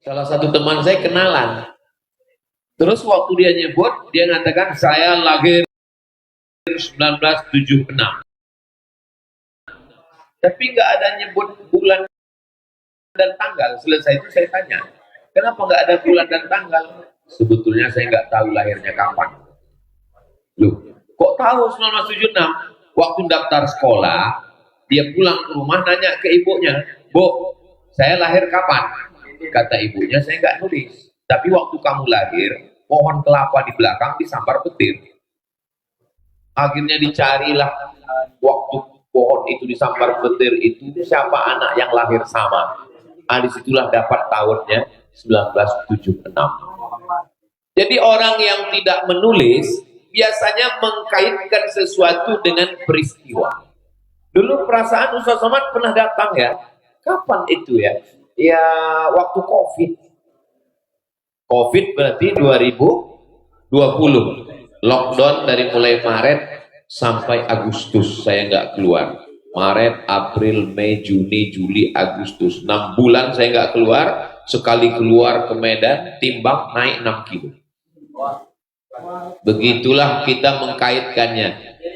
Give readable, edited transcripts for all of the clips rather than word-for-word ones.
Salah satu teman saya kenalan. Terus waktu dia nyebut, dia mengatakan saya lahir 1976. Tapi nggak ada nyebut bulan dan tanggal. Selesai itu saya tanya, kenapa nggak ada bulan dan tanggal? Sebetulnya saya nggak tahu lahirnya kapan. Loh, kok tahu 1976? Waktu daftar sekolah, dia pulang ke rumah nanya ke ibunya, Bu, saya lahir kapan? Kata ibunya, saya nggak nulis. Tapi waktu kamu lahir, pohon kelapa di belakang disambar petir. Akhirnya dicarilah waktu pohon itu disambar petir itu siapa anak yang lahir sama. Disitulah dapat tahunnya 1976. Jadi orang yang tidak menulis biasanya mengkaitkan sesuatu dengan peristiwa. Dulu perasaan Ustaz Somad pernah datang ya. Kapan itu ya? Ya waktu COVID. COVID berarti 2020. Lockdown dari mulai Maret sampai Agustus saya nggak keluar. Maret, April, Mei, Juni, Juli, Agustus. 6 bulan saya nggak keluar. Sekali keluar ke Medan, timbang naik 6 kilo. Begitulah kita mengkaitkannya.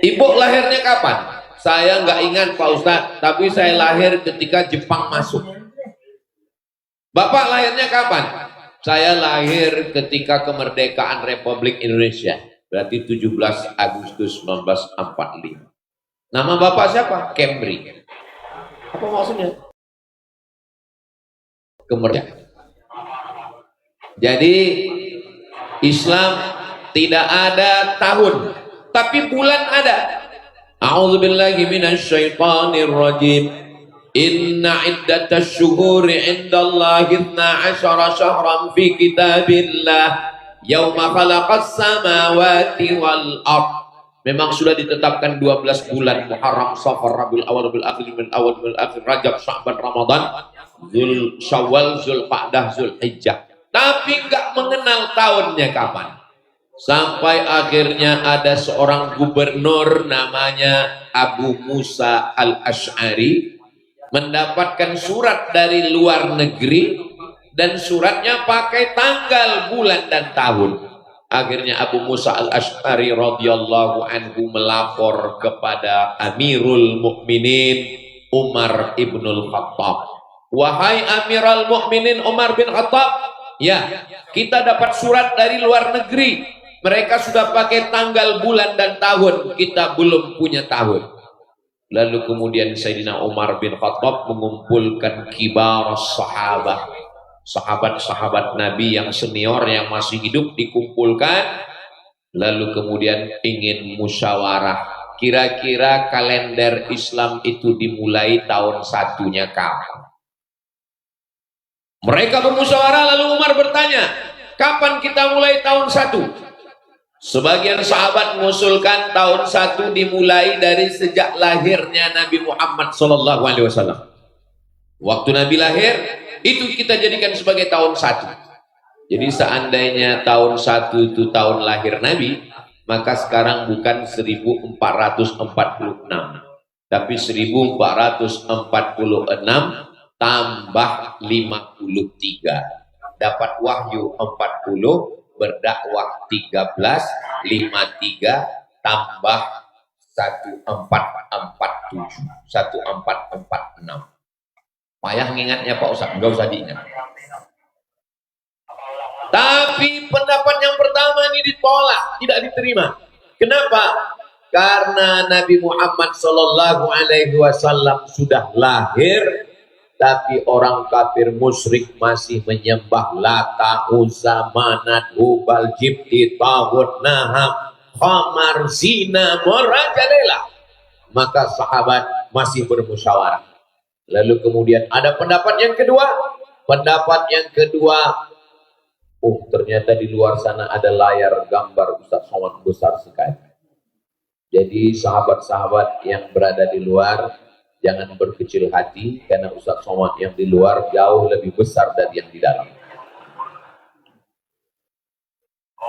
Ibu lahirnya kapan? Saya nggak ingat Pak Ustadz, tapi saya lahir ketika Jepang masuk. Bapak lahirnya kapan? Saya lahir ketika kemerdekaan Republik Indonesia. Berarti 17 Agustus 1945. Nama Bapak siapa? Camry. Apa maksudnya? Kemerdekaan. Jadi Islam tidak ada tahun, tapi bulan ada. A'udzubillahi minasyaitonir rajim. Inna iddatash syuhuri 'indallahi 12 syahran fi kitabillah yauma khalaqas samawati wal ardh. Memang sudah ditetapkan 12 bulan: Muharram, Safar, Rabiul Awal, Rabiul Akhir, Rabiul Awal, Rabiul Akhir, Rajab, Sya'ban, Ramadan, Dzul Syawal, Dzulqa'dah, Dzulhijjah. Tapi enggak mengenal tahunnya kapan. Sampai akhirnya ada seorang gubernur namanya Abu Musa al-Ash'ari mendapatkan surat dari luar negeri dan suratnya pakai tanggal, bulan dan tahun. Akhirnya Abu Musa al-Ash'ari radhiyallahu anhu melapor kepada Amirul Mukminin Umar ibnul Khattab. Wahai Amirul Mukminin Umar bin Khattab, ya, kita dapat surat dari luar negeri. Mereka sudah pakai tanggal, bulan dan tahun. Kita belum punya tahun. Lalu kemudian Sayyidina Umar bin Khattab mengumpulkan kibar sahabat, sahabat-sahabat Nabi yang senior yang masih hidup dikumpulkan. Lalu kemudian ingin musyawarah. Kira-kira kalender Islam itu dimulai tahun satunya kapan? Mereka bermusyawarah, lalu Umar bertanya, kapan kita mulai tahun 1? Sebagian sahabat mengusulkan tahun 1 dimulai dari sejak lahirnya Nabi Muhammad SAW. Waktu Nabi lahir, itu kita jadikan sebagai tahun 1. Jadi seandainya tahun 1 itu tahun lahir Nabi, maka sekarang bukan 1446, tapi 1446 tambah 53. Dapat wahyu 40, berdakwah 13, 53 tambah 1447, 1446. Payah ngingatnya Pak Ustaz, enggak usah diingat. Tapi pendapat yang pertama ini ditolak, tidak diterima. Kenapa? Karena Nabi Muhammad SAW sudah lahir, tapi orang kafir musyrik masih menyembah Lata, Uzza, Manat, Hubal, Jibti, Taghut, Naham, Khamar, Zina, Murajalela. Maka sahabat masih bermusyawarah. Lalu kemudian ada pendapat yang kedua. Pendapat yang kedua, ternyata di luar sana ada layar gambar Ustaz Somad besar sekali. Jadi sahabat-sahabat yang berada di luar, jangan berkecil hati, karena Ustaz Somad yang di luar jauh lebih besar dari yang di dalam.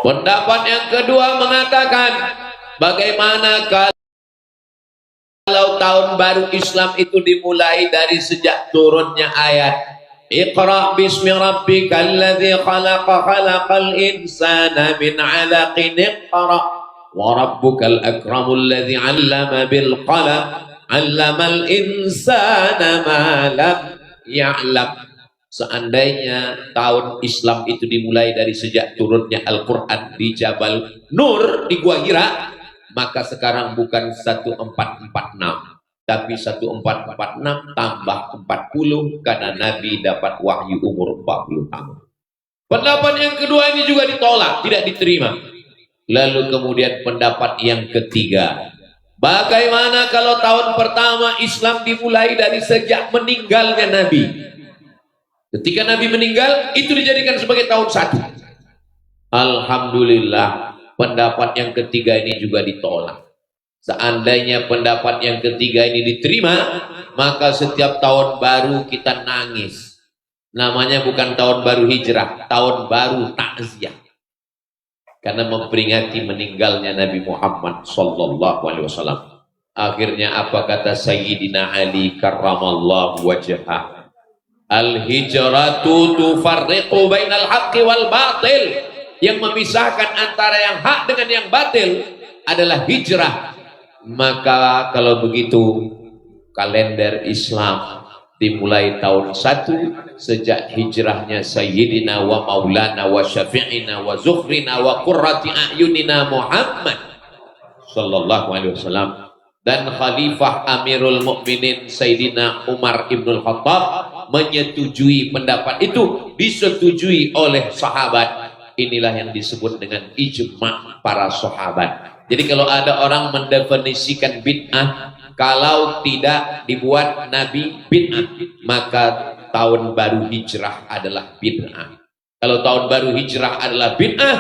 Pendapat yang kedua mengatakan, bagaimana kalau tahun baru Islam itu dimulai dari sejak turunnya ayat Iqra bismi rabbikal ladzi khalaq khalaqal insana min 'alaqin iqra wa rabbukal akramul ladzi 'allama bil qalam 'allamal insana ma lam ya'lam. Seandainya tahun Islam itu dimulai dari sejak turunnya Al-Quran di Jabal Nur di Gua Hira, maka sekarang bukan 1446 tapi 1446 tambah 40 karena Nabi dapat wahyu umur 40 tahun. Pendapat yang kedua ini juga ditolak, tidak diterima. Lalu kemudian pendapat yang ketiga, bagaimana kalau tahun pertama Islam dimulai dari sejak meninggalnya Nabi? Ketika Nabi meninggal, itu dijadikan sebagai tahun 1. Alhamdulillah, pendapat yang ketiga ini juga ditolak. Seandainya pendapat yang ketiga ini diterima, maka setiap tahun baru kita nangis. Namanya bukan tahun baru hijrah, tahun baru takziah. Karena memperingati meninggalnya Nabi Muhammad sallallahu alaihi wasallam. Akhirnya apa kata Sayyidina Ali karramallahu wajhah? Al-hijratu tufarriqu bainal haqqi wal batil. Yang memisahkan antara yang hak dengan yang batil adalah hijrah. Maka kalau begitu kalender Islam dimulai tahun 1 sejak hijrahnya Sayyidina wa Maulana wa Syafi'ina wa Zukhrina wa Qurrati A'yunina Muhammad sallallahu alaihi wasallam, dan Khalifah Amirul Mukminin Sayyidina Umar Ibnul Khattab menyetujui pendapat itu, disetujui oleh sahabat. Inilah yang disebut dengan ijma' para sahabat. Jadi kalau ada orang mendefinisikan bid'ah, kalau tidak dibuat Nabi bid'ah, maka tahun baru hijrah adalah bid'ah. Kalau tahun baru hijrah adalah bid'ah,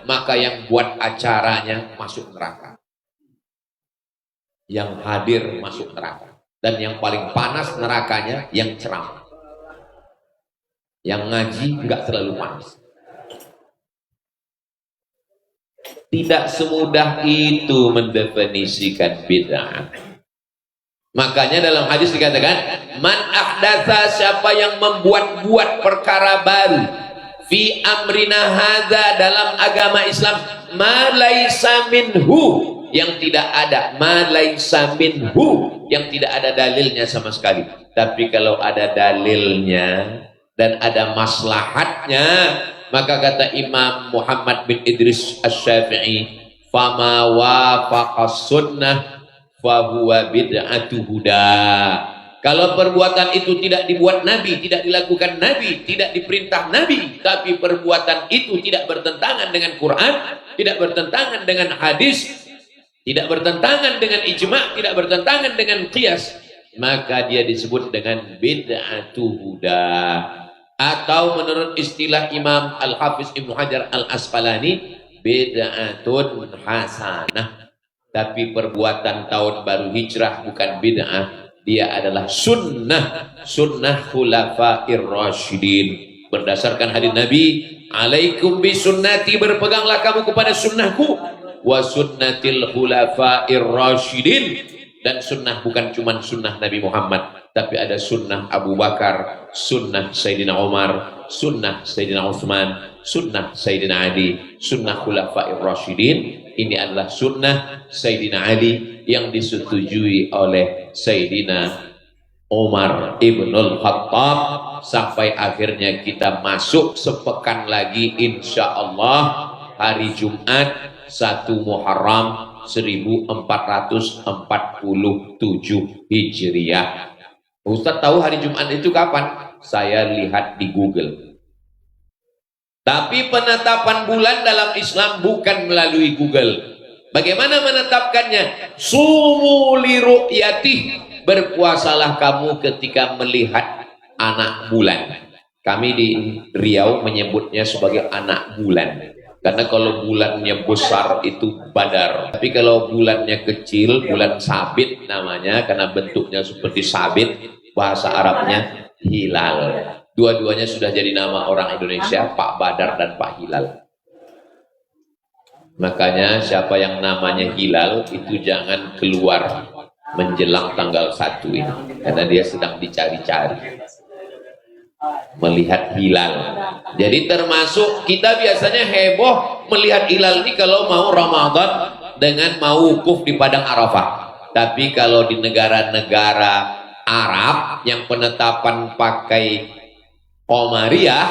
maka yang buat acaranya masuk neraka. Yang hadir masuk neraka. Dan yang paling panas nerakanya yang ceramah. Yang ngaji nggak terlalu panas. Tidak semudah itu mendefinisikan bid'ah. Makanya dalam hadis dikatakan, man ahdatsa, siapa yang membuat-buat perkara baru, fi amrina hadza, dalam agama Islam, ma laisa minhu, yang tidak ada, ma laisa minhu, yang tidak ada dalilnya sama sekali. Tapi kalau ada dalilnya dan ada maslahatnya, maka kata Imam Muhammad bin Idris Asy-Syafi'i, fama wafaqa sunnah fahuwa bid'atu huda. Kalau perbuatan itu tidak dibuat Nabi, tidak dilakukan Nabi, tidak diperintah Nabi, tapi perbuatan itu tidak bertentangan dengan Quran, tidak bertentangan dengan hadis, tidak bertentangan dengan ijma', tidak bertentangan dengan qiyas, maka dia disebut dengan bid'atu huda. Atau menurut istilah Imam Al-Hafiz Ibnu Hajar Al-Asqalani, bid'atun hasanah. Tapi perbuatan tahun baru hijrah bukan bid'ah, dia adalah sunnah, sunnah khulafair rasyidin. Berdasarkan hadis Nabi, alaikum bi sunnati, berpeganglah kamu kepada sunnahku, wa sunnatil khulafair rasyidin. Dan sunnah bukan cuma sunnah Nabi Muhammad, tapi ada sunnah Abu Bakar, sunnah Sayyidina Umar, sunnah Sayyidina Utsman, sunnah Sayyidina Ali, sunnah Khulafair Rasyidin. Ini adalah sunnah Sayyidina Ali yang disetujui oleh Sayyidina Umar Ibnul Khattab, sampai akhirnya kita masuk sepekan lagi insya Allah hari Jumat 1 Muharram 1447 Hijriah. Ustaz tahu hari Jumat itu kapan? Saya lihat di Google. Tapi penetapan bulan dalam Islam bukan melalui Google. Bagaimana menetapkannya? Sumu li ru'yatih, berpuasalah kamu ketika melihat anak bulan. Kami di Riau menyebutnya sebagai anak bulan. Karena kalau bulannya besar itu Badar. Tapi kalau bulannya kecil, bulan sabit namanya, karena bentuknya seperti sabit, bahasa Arabnya hilal. Dua-duanya sudah jadi nama orang Indonesia, Pak Badar dan Pak Hilal. Makanya siapa yang namanya Hilal itu jangan keluar menjelang tanggal 1 ini, karena dia sedang dicari-cari. melihat hilal. Jadi termasuk kita biasanya heboh melihat hilal ini kalau mau Ramadan dengan mau wukuf di padang Arafah. Tapi kalau di negara-negara Arab yang penetapan pakai Qamariyah,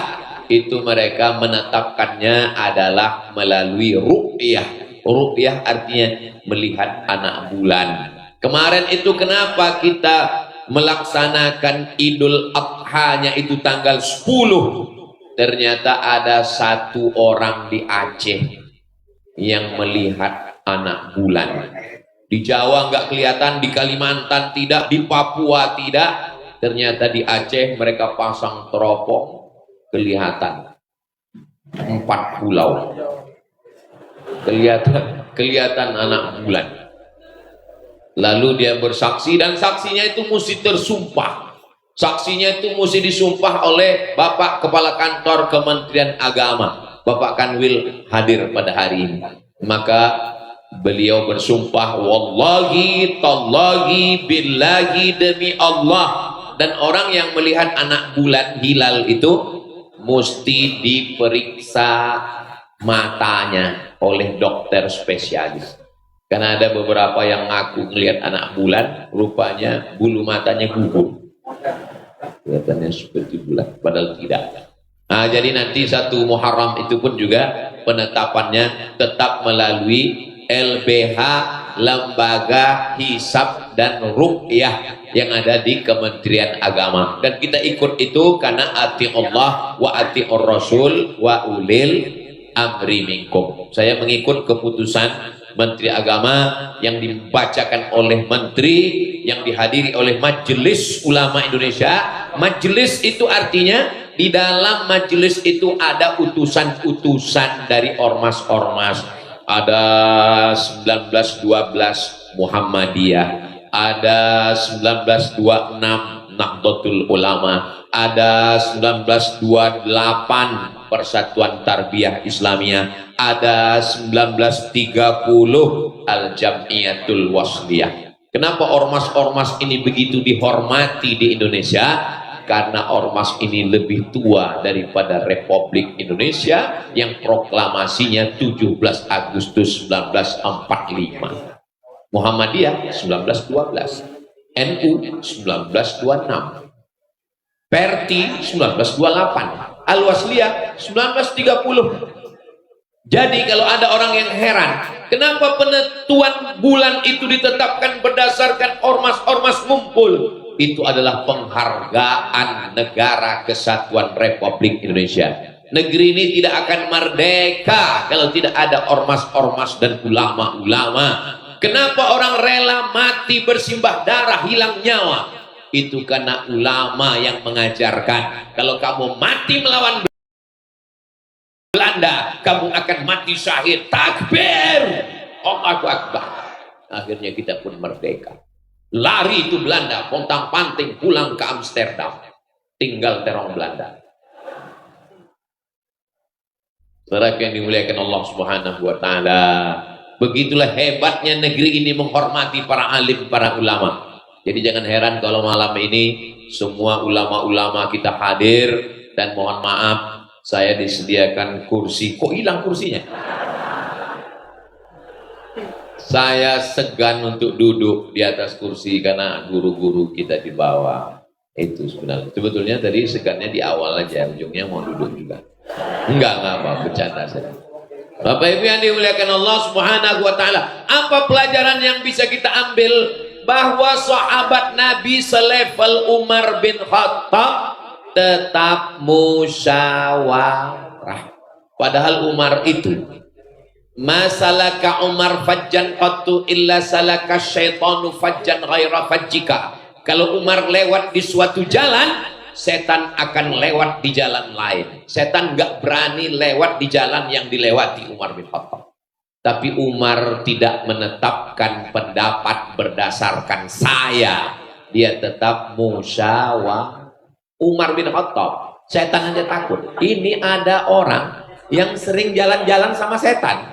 itu mereka menetapkannya adalah melalui ru'yah. Ru'yah artinya melihat anak bulan. Kemarin itu kenapa kita melaksanakan Idul Adha-nya itu tanggal 10? Ternyata ada satu orang di Aceh yang melihat anak bulan. Di Jawa nggak kelihatan, di Kalimantan tidak, di Papua tidak. Ternyata di Aceh mereka pasang teropong, kelihatan 4 pulau, kelihatan anak bulan. Lalu dia bersaksi, dan saksinya itu mesti tersumpah. Saksinya itu mesti disumpah oleh Bapak Kepala Kantor Kementerian Agama, Bapak Kanwil, hadir pada hari ini. Maka beliau bersumpah, wallahi tallahi billahi, demi Allah. Dan orang yang melihat anak bulan hilal itu mesti diperiksa matanya oleh dokter spesialis. Karena ada beberapa yang ngaku melihat anak bulan, rupanya bulu matanya gugur, kelihatannya seperti bulan, padahal tidak. Nah, jadi nanti 1 Muharram itu pun juga penetapannya tetap melalui LBH, Lembaga Hisab dan Ruqyah yang ada di Kementerian Agama. Dan kita ikut itu karena ati Allah wa ati Rasul wa ulil amri minkum. Saya mengikut keputusan Menteri Agama yang dibacakan oleh Menteri, yang dihadiri oleh Majelis Ulama Indonesia. Majelis itu artinya di dalam majelis itu ada utusan-utusan dari ormas-ormas. Ada 1912 Muhammadiyah, ada 1926 Nahdlatul Ulama, ada 1928 Persatuan Tarbiyah Islamiyah, ada 1930 Al-Jam'iyatul Wasliyah. Kenapa ormas-ormas ini begitu dihormati di Indonesia? Karena ormas ini lebih tua daripada Republik Indonesia yang proklamasinya 17 Agustus 1945. Muhammadiyah 1912, NU 1926, Perti 1928, Al-Wasliyah 1930. Jadi kalau ada orang yang heran, kenapa penentuan bulan itu ditetapkan berdasarkan ormas-ormas ngumpul? Itu adalah penghargaan Negara Kesatuan Republik Indonesia. Negeri ini tidak akan merdeka kalau tidak ada ormas-ormas dan ulama-ulama. Kenapa orang rela mati bersimbah darah, hilang nyawa? Itu karena ulama yang mengajarkan, kalau kamu mati melawan Belanda, kamu akan mati syahid. Takbir, Allahu Akbar. Akhirnya kita pun merdeka. Lari itu Belanda, pontang-panting pulang ke Amsterdam, tinggal terong Belanda. Saudara yang dimuliakan Allah Subhanahu wa taala, begitulah hebatnya negeri ini menghormati para alim, para ulama. Jadi jangan heran kalau malam ini semua ulama-ulama kita hadir, dan mohon maaf saya disediakan kursi. Kok hilang kursinya? Saya segan untuk duduk di atas kursi karena guru-guru kita di bawah. Itu sebenarnya. Sebetulnya tadi segannya di awal aja, ujungnya mau duduk juga. Enggak apa, bercanda saja. Bapak Ibu yang dimuliakan Allah Subhanahu wa taala, apa pelajaran yang bisa kita ambil? Bahwa sahabat Nabi selevel Umar bin Khattab tetap musyawarah. Padahal Umar itu, masalaka Umar fajjan qattu illa salaka syaitanu fajjan ghaira fajjika. Kalau Umar lewat di suatu jalan, setan akan lewat di jalan lain. Setan nggak berani lewat di jalan yang dilewati Umar bin Khattab. Tapi Umar tidak menetapkan pendapat berdasarkan saya. Dia tetap musyawarah. Umar bin Khattab, setan aja takut. Ini ada orang yang sering jalan-jalan sama setan,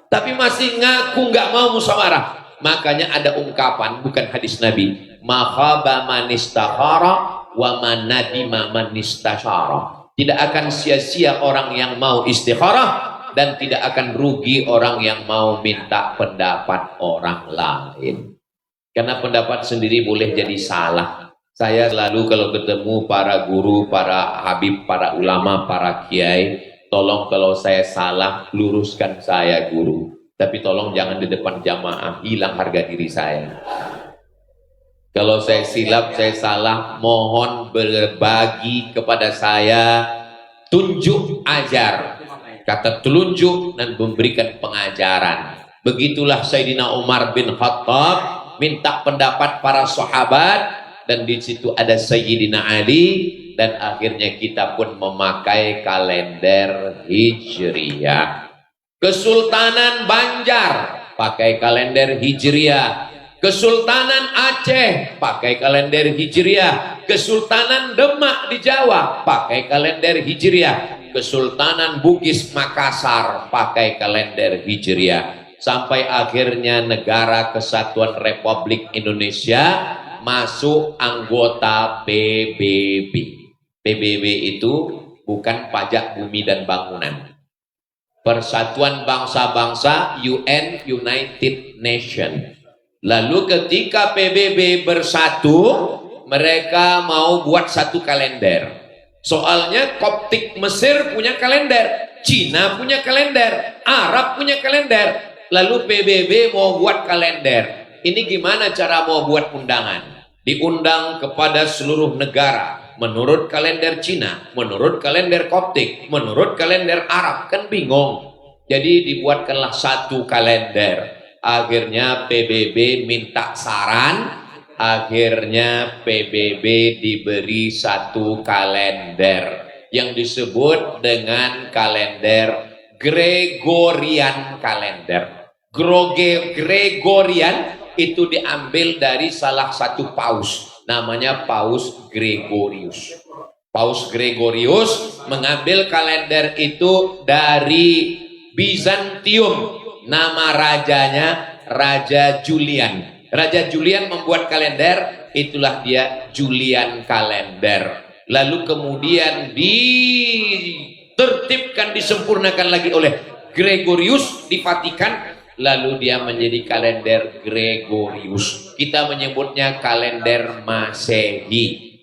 tapi masih ngaku nggak mau musyawarah. Makanya ada ungkapan, bukan hadis Nabi, ma khaba man istakhara wa man nadima man istasyara. Tidak akan sia-sia orang yang mau istikharah, dan tidak akan rugi orang yang mau minta pendapat orang lain. Karena pendapat sendiri boleh jadi salah. Saya selalu kalau ketemu para guru, para habib, para ulama, para kiai, tolong kalau saya salah, luruskan saya guru. Tapi tolong jangan di depan jamaah, hilang harga diri saya. Kalau saya silap, saya salah, mohon berbagi kepada saya, tunjuk, ajar. Kata telunjuk dan memberikan pengajaran. Begitulah Sayyidina Umar bin Khattab minta pendapat para sahabat, dan di situ ada Sayyidina Ali, dan akhirnya kita pun memakai kalender Hijriah. Kesultanan Banjar pakai kalender Hijriah. Kesultanan Aceh pakai kalender Hijriah. Kesultanan Demak di Jawa pakai kalender Hijriah. Kesultanan Bugis Makassar pakai kalender Hijriah. Sampai akhirnya Negara Kesatuan Republik Indonesia masuk anggota PBB. PBB itu bukan pajak bumi dan bangunan. Persatuan Bangsa-Bangsa, UN, United Nation. Lalu ketika PBB bersatu, mereka mau buat satu kalender. Soalnya Koptik Mesir punya kalender, Cina punya kalender, Arab punya kalender. Lalu PBB mau buat kalender. Ini gimana cara mau buat undangan? Diundang kepada seluruh negara menurut kalender Cina, menurut kalender Koptik, menurut kalender Arab. Kan bingung. Jadi dibuatkanlah satu kalender. Akhirnya PBB minta saran. Akhirnya PBB diberi satu kalender yang disebut dengan kalender Gregorian kalender. Gregorian itu diambil dari salah satu paus, namanya Paus Gregorius. Paus Gregorius mengambil kalender itu dari Bizantium. Nama rajanya Raja Julian. Raja Julian membuat kalender, itulah dia Julian kalender. Lalu kemudian ditertibkan, disempurnakan lagi oleh Gregorius di Vatikan. Lalu dia menjadi kalender Gregorius. Kita menyebutnya kalender Masehi.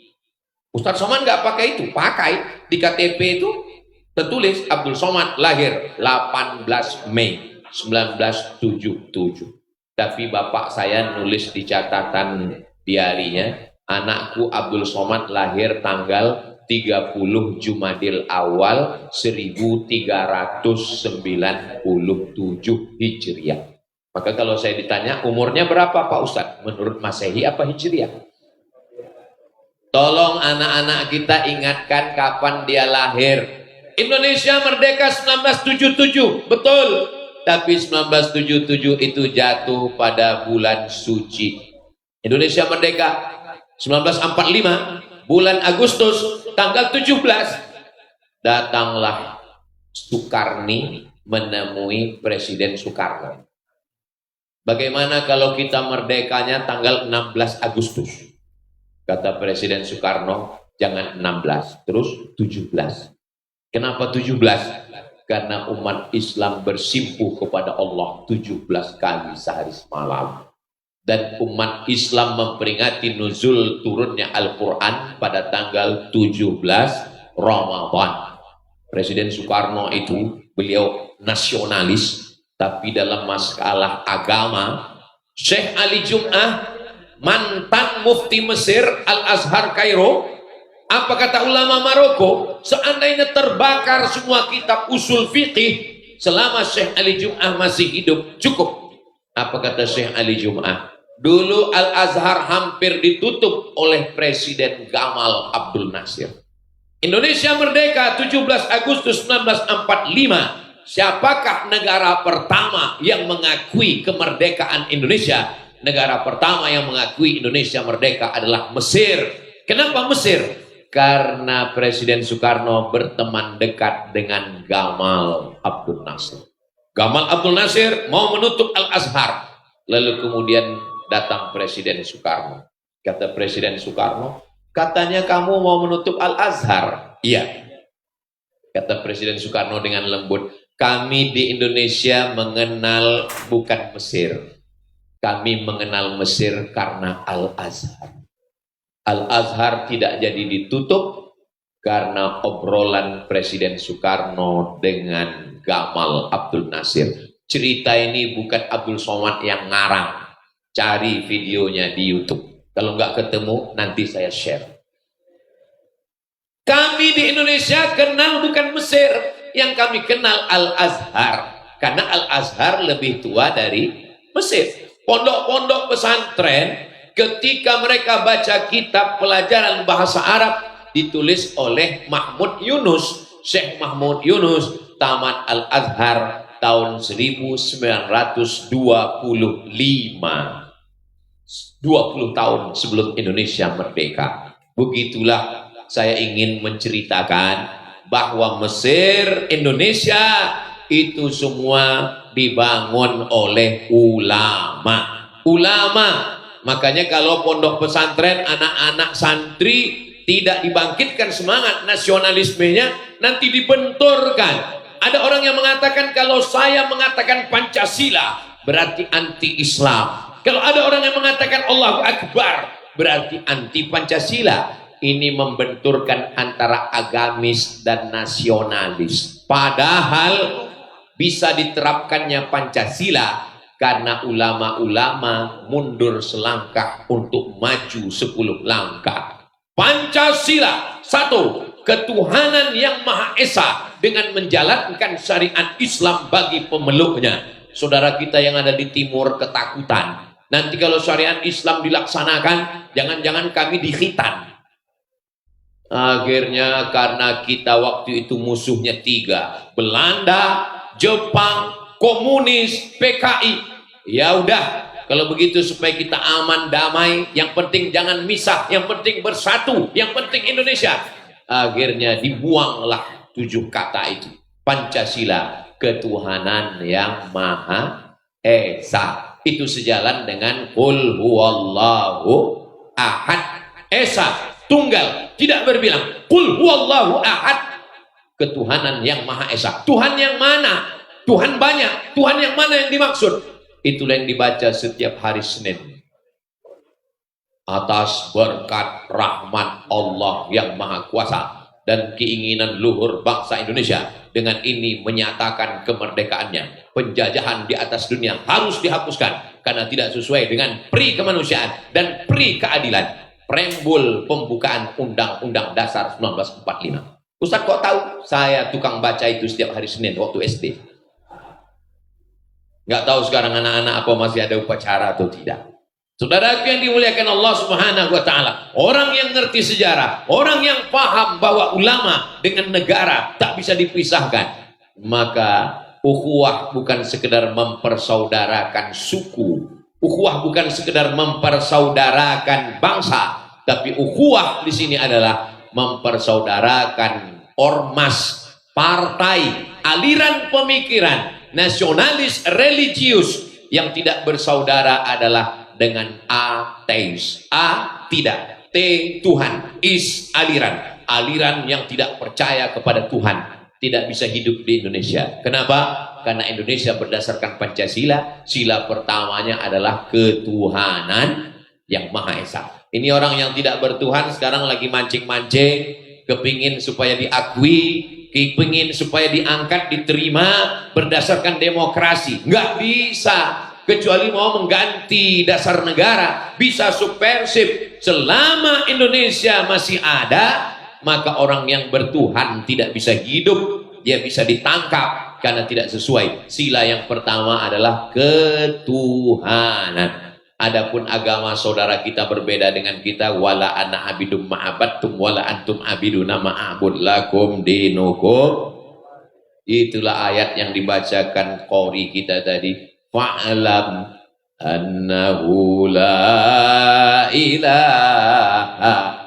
Ustadz Somad nggak pakai itu? Pakai. Di KTP itu tertulis Abdul Somad lahir 18 Mei 1977. Tapi bapak saya nulis di catatan diarinya, anakku Abdul Somad lahir tanggal 30 Jumadil Awal 1397 Hijriah. Maka kalau saya ditanya umurnya berapa Pak Ustadz? Menurut Masehi apa Hijriah? Tolong anak-anak kita ingatkan kapan dia lahir. Indonesia merdeka 1977, betul. Tapi 1977 itu jatuh pada bulan suci. Indonesia merdeka 1945, bulan Agustus, tanggal 17. Datanglah Sukarni menemui Presiden Soekarno. Bagaimana kalau kita merdekanya tanggal 16 Agustus? Kata Presiden Soekarno, jangan 16, terus 17. Kenapa 17? Karena umat Islam bersimpuh kepada Allah 17 kali sehari semalam. Dan umat Islam memperingati nuzul turunnya Al-Quran pada tanggal 17 Ramadan. Presiden Soekarno itu, beliau nasionalis, tapi dalam masalah agama, Syekh Ali Jum'ah, mantan mufti Mesir, Al-Azhar Kairo, apa kata ulama Maroko? Seandainya terbakar semua kitab usul fikih selama Syekh Ali Jum'ah masih hidup, cukup. Apa kata Syekh Ali Jum'ah? Dulu Al-Azhar hampir ditutup oleh Presiden Gamal Abdul Nasir. Indonesia merdeka 17 Agustus 1945. Siapakah negara pertama yang mengakui kemerdekaan Indonesia? Negara pertama yang mengakui Indonesia merdeka adalah Mesir. Kenapa Mesir? Karena Presiden Soekarno berteman dekat dengan Gamal Abdul Nasir. Gamal Abdul Nasir mau menutup Al-Azhar. Lalu kemudian datang Presiden Soekarno. Kata Presiden Soekarno, katanya kamu mau menutup Al-Azhar. Iya. Kata Presiden Soekarno dengan lembut, kami di Indonesia mengenal bukan Mesir. Kami mengenal Mesir karena Al-Azhar. Al-Azhar tidak jadi ditutup karena obrolan Presiden Soekarno dengan Gamal Abdul Nasir. Cerita ini bukan Abdul Somad yang ngarang. Cari videonya di YouTube. Kalau nggak ketemu, nanti saya share. Kami di Indonesia kenal bukan Mesir. Yang kami kenal Al-Azhar. Karena Al-Azhar lebih tua dari Mesir. Pondok-pondok pesantren, ketika mereka baca kitab pelajaran bahasa Arab, ditulis oleh Mahmud Yunus. Syekh Mahmud Yunus tamat Al-Azhar tahun 1925. 20 tahun sebelum Indonesia merdeka. Begitulah saya ingin menceritakan bahwa Mesir, Indonesia itu semua dibangun oleh ulama. Makanya kalau pondok pesantren, anak-anak santri tidak dibangkitkan semangat nasionalismenya, nanti dibenturkan. Ada orang yang mengatakan kalau saya mengatakan Pancasila berarti anti-Islam. Kalau ada orang yang mengatakan Allahu Akbar berarti anti Pancasila. Ini membenturkan antara agamis dan nasionalis. Padahal bisa diterapkannya Pancasila karena ulama-ulama mundur selangkah untuk maju 10 langkah. Pancasila, satu, ketuhanan yang Maha Esa dengan menjalankan syariat Islam bagi pemeluknya. Saudara kita yang ada di timur ketakutan. Nanti kalau syariat Islam dilaksanakan, jangan-jangan kami dikhitan. Akhirnya karena kita waktu itu musuhnya 3, Belanda, Jepang, komunis, PKI. Ya udah, kalau begitu supaya kita aman, damai, yang penting jangan misah, yang penting bersatu, yang penting Indonesia. Akhirnya dibuanglah 7 kata itu. Pancasila, ketuhanan yang Maha Esa. Itu sejalan dengan Qul huwallahu ahad, Esa, tunggal, tidak berbilang. Qul huwallahu ahad, ketuhanan yang Maha Esa. Tuhan yang mana? Tuhan banyak. Tuhan yang mana yang dimaksud? Itulah yang dibaca setiap hari Senin. Atas berkat rahmat Allah yang Maha Kuasa dan keinginan luhur bangsa Indonesia, dengan ini menyatakan kemerdekaannya. Penjajahan di atas dunia harus dihapuskan karena tidak sesuai dengan pri kemanusiaan dan pri keadilan. Preambul pembukaan Undang-Undang Dasar 1945. Ustaz kok tahu? Saya tukang baca itu setiap hari Senin waktu SD. Nggak tahu sekarang anak-anak apa masih ada upacara atau tidak. Saudara yang dimuliakan Allah Subhanahu wa Ta'ala, orang yang ngerti sejarah, orang yang paham bahwa ulama dengan negara tak bisa dipisahkan, maka ukhuwah bukan sekedar mempersaudarakan suku, ukhuwah bukan sekedar mempersaudarakan bangsa, tapi ukhuwah di sini adalah mempersaudarakan ormas, partai, aliran pemikiran nasionalis religius yang tidak bersaudara adalah dengan ateis. A tidak, T Tuhan, is aliran, aliran yang tidak percaya kepada Tuhan tidak bisa hidup di Indonesia. Kenapa? Karena Indonesia berdasarkan Pancasila, sila pertamanya adalah ketuhanan yang Maha Esa. Ini orang yang tidak bertuhan sekarang lagi mancing-mancing, kepingin supaya diakui, kepingin supaya diangkat, diterima berdasarkan demokrasi. Nggak bisa, kecuali mau mengganti dasar negara. Bisa subversif. Selama Indonesia masih ada, maka orang yang bertuhan tidak bisa hidup, dia bisa ditangkap karena tidak sesuai. Sila yang pertama adalah ketuhanan. Adapun agama saudara kita berbeda dengan kita, wala ana abidum ma'abattum wala antum abiduna ma'abud lakum dinukum. Itulah ayat yang dibacakan qori kita tadi. Fa'lam annahu la ilaha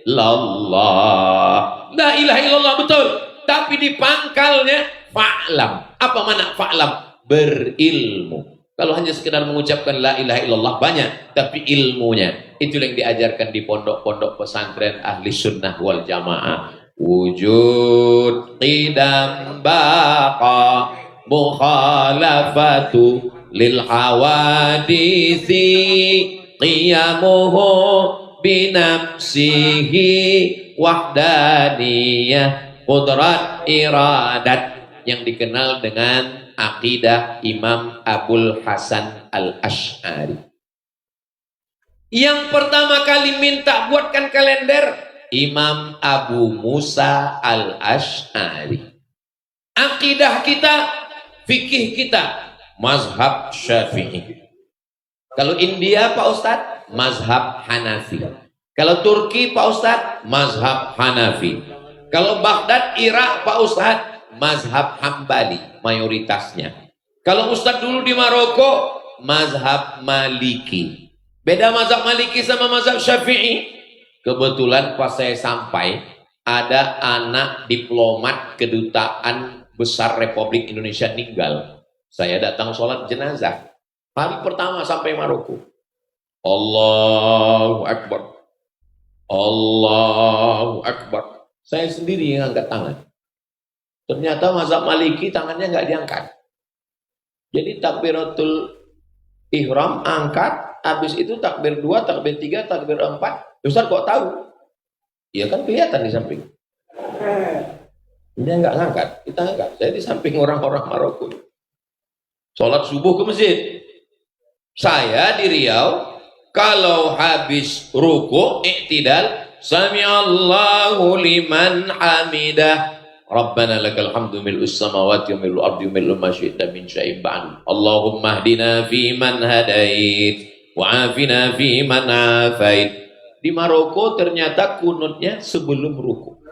illallah. La ilaha illallah, betul. Tapi di pangkalnya fa'lam. Apa makna fa'lam? Berilmu. Kalau hanya sekedar mengucapkan la ilaha illallah banyak, tapi ilmunya itu yang diajarkan di pondok-pondok pesantren ahli sunnah wal jamaah. Wujud qidam baqa mukhalafatu lil hawadisi qiyamuhu binafsihi wahdaniyah qudrat iradat, yang dikenal dengan akidah Imam Abul Hasan Al-Asy'ari. Yang pertama kali minta buatkan kalender Imam Abu Musa Al-Asy'ari. Akidah kita, fikih kita, mazhab Syafi'i. Kalau India Pak Ustadz, mazhab Hanafi. Kalau Turki Pak Ustadz, mazhab Hanafi. Kalau Baghdad, Irak Pak Ustadz, mazhab Hambali mayoritasnya. Kalau Ustadz dulu di Maroko, mazhab Maliki. Beda mazhab Maliki sama mazhab Syafi'i. Kebetulan pas saya sampai, ada anak diplomat kedutaan besar Republik Indonesia meninggal. Saya datang sholat jenazah. Hari pertama sampai Maroko. Allahu Akbar. Allahu Akbar. Saya sendiri yang angkat tangan. Ternyata mazhab Maliki tangannya nggak diangkat. Jadi takbiratul ihram angkat, habis itu takbir 2, takbir 3, takbir 4. Ustaz kok tahu? Ya kan kelihatan di samping. Dia nggak ngangkat, kita angkat. Saya di samping orang-orang Maroko. Sholat subuh ke masjid. Saya di Riau, kalau habis ruku, i'tidal, sami'allahu liman hamidah. Rabbana lakal hamdu mil'us samawati wa mil'ul ardi wa mil'u ma syi'ta min syai'in ba'du. Allahumma hdina fi man hadait wa afina fi man afait. Di Maroko ternyata kunutnya sebelum ruku.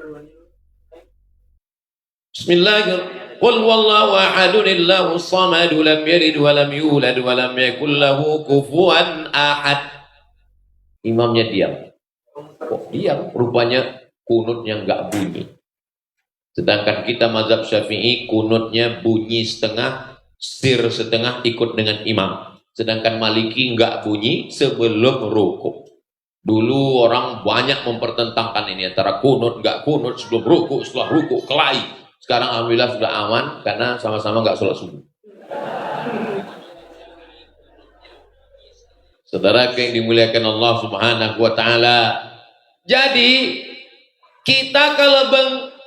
Bismillahirrahmanirrahim. Qul wallahu ahadun illahus samad lam yalid wa lam yulad wa lam yakul lahu kufuwan ahad. Imamnya diam. Kok diam? Rupanya kunutnya enggak bunyi. Sedangkan kita mazhab Syafi'i kunutnya bunyi setengah, sir setengah ikut dengan imam. Sedangkan Maliki enggak bunyi sebelum ruku. Dulu orang banyak mempertentangkan ini antara kunut, enggak kunut, sebelum ruku, setelah ruku, kelahi. Sekarang alhamdulillah sudah aman karena sama-sama enggak sholat subuh. Saudara yang dimuliakan Allah Subhanahu wa taala. Jadi kita kalau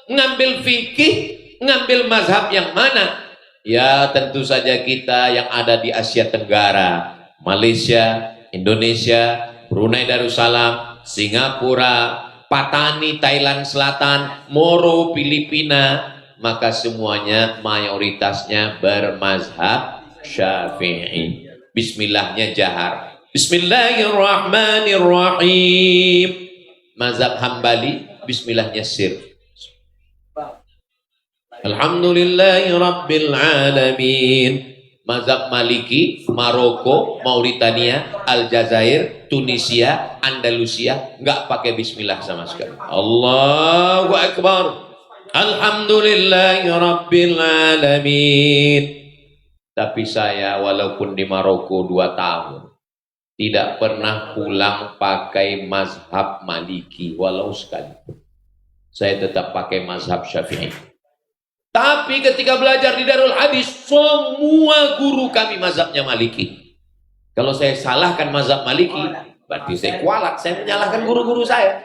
ngambil fikih, ngambil mazhab yang mana? Ya tentu saja kita yang ada di Asia Tenggara, Malaysia, Indonesia, Brunei Darussalam, Singapura, Patani, Thailand Selatan, Moro, Filipina, maka semuanya mayoritasnya bermazhab Syafi'i. Bismillahnya jahar. Bismillahirrahmanirrahim. Mazhab Hambali, bismillahnya sir. Alhamdulillahi Rabbil Alamin. Mazhab Maliki, Maroko, Mauritania, Aljazair, Tunisia, Andalusia nggak pakai bismillah sama sekali. Allahu Akbar. Alhamdulillahi Rabbil Alamin. Tapi saya walaupun di Maroko 2 tahun tidak pernah pulang pakai mazhab Maliki walau sekalipun. Saya tetap pakai mazhab Syafi'i. Tapi ketika belajar di Darul Hadis, semua guru kami mazhabnya Maliki. Kalau saya salahkan mazhab Maliki, berarti saya kualat, saya menyalahkan guru-guru saya.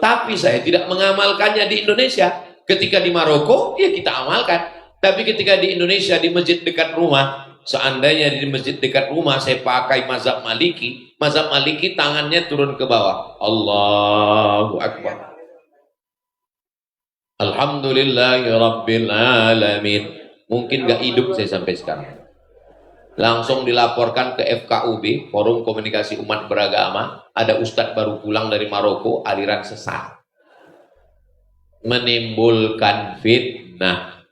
Tapi saya tidak mengamalkannya di Indonesia. Ketika di Maroko, ya kita amalkan. Tapi ketika di Indonesia, di masjid dekat rumah, seandainya di masjid dekat rumah saya pakai mazhab Maliki tangannya turun ke bawah. Allahu Akbar. Alhamdulillahi Rabbil Alamin. Mungkin gak hidup saya sampai sekarang. Langsung dilaporkan ke FKUB, Forum Komunikasi Umat Beragama. Ada ustadz baru pulang dari Maroko, aliran sesat. Menimbulkan fitnah.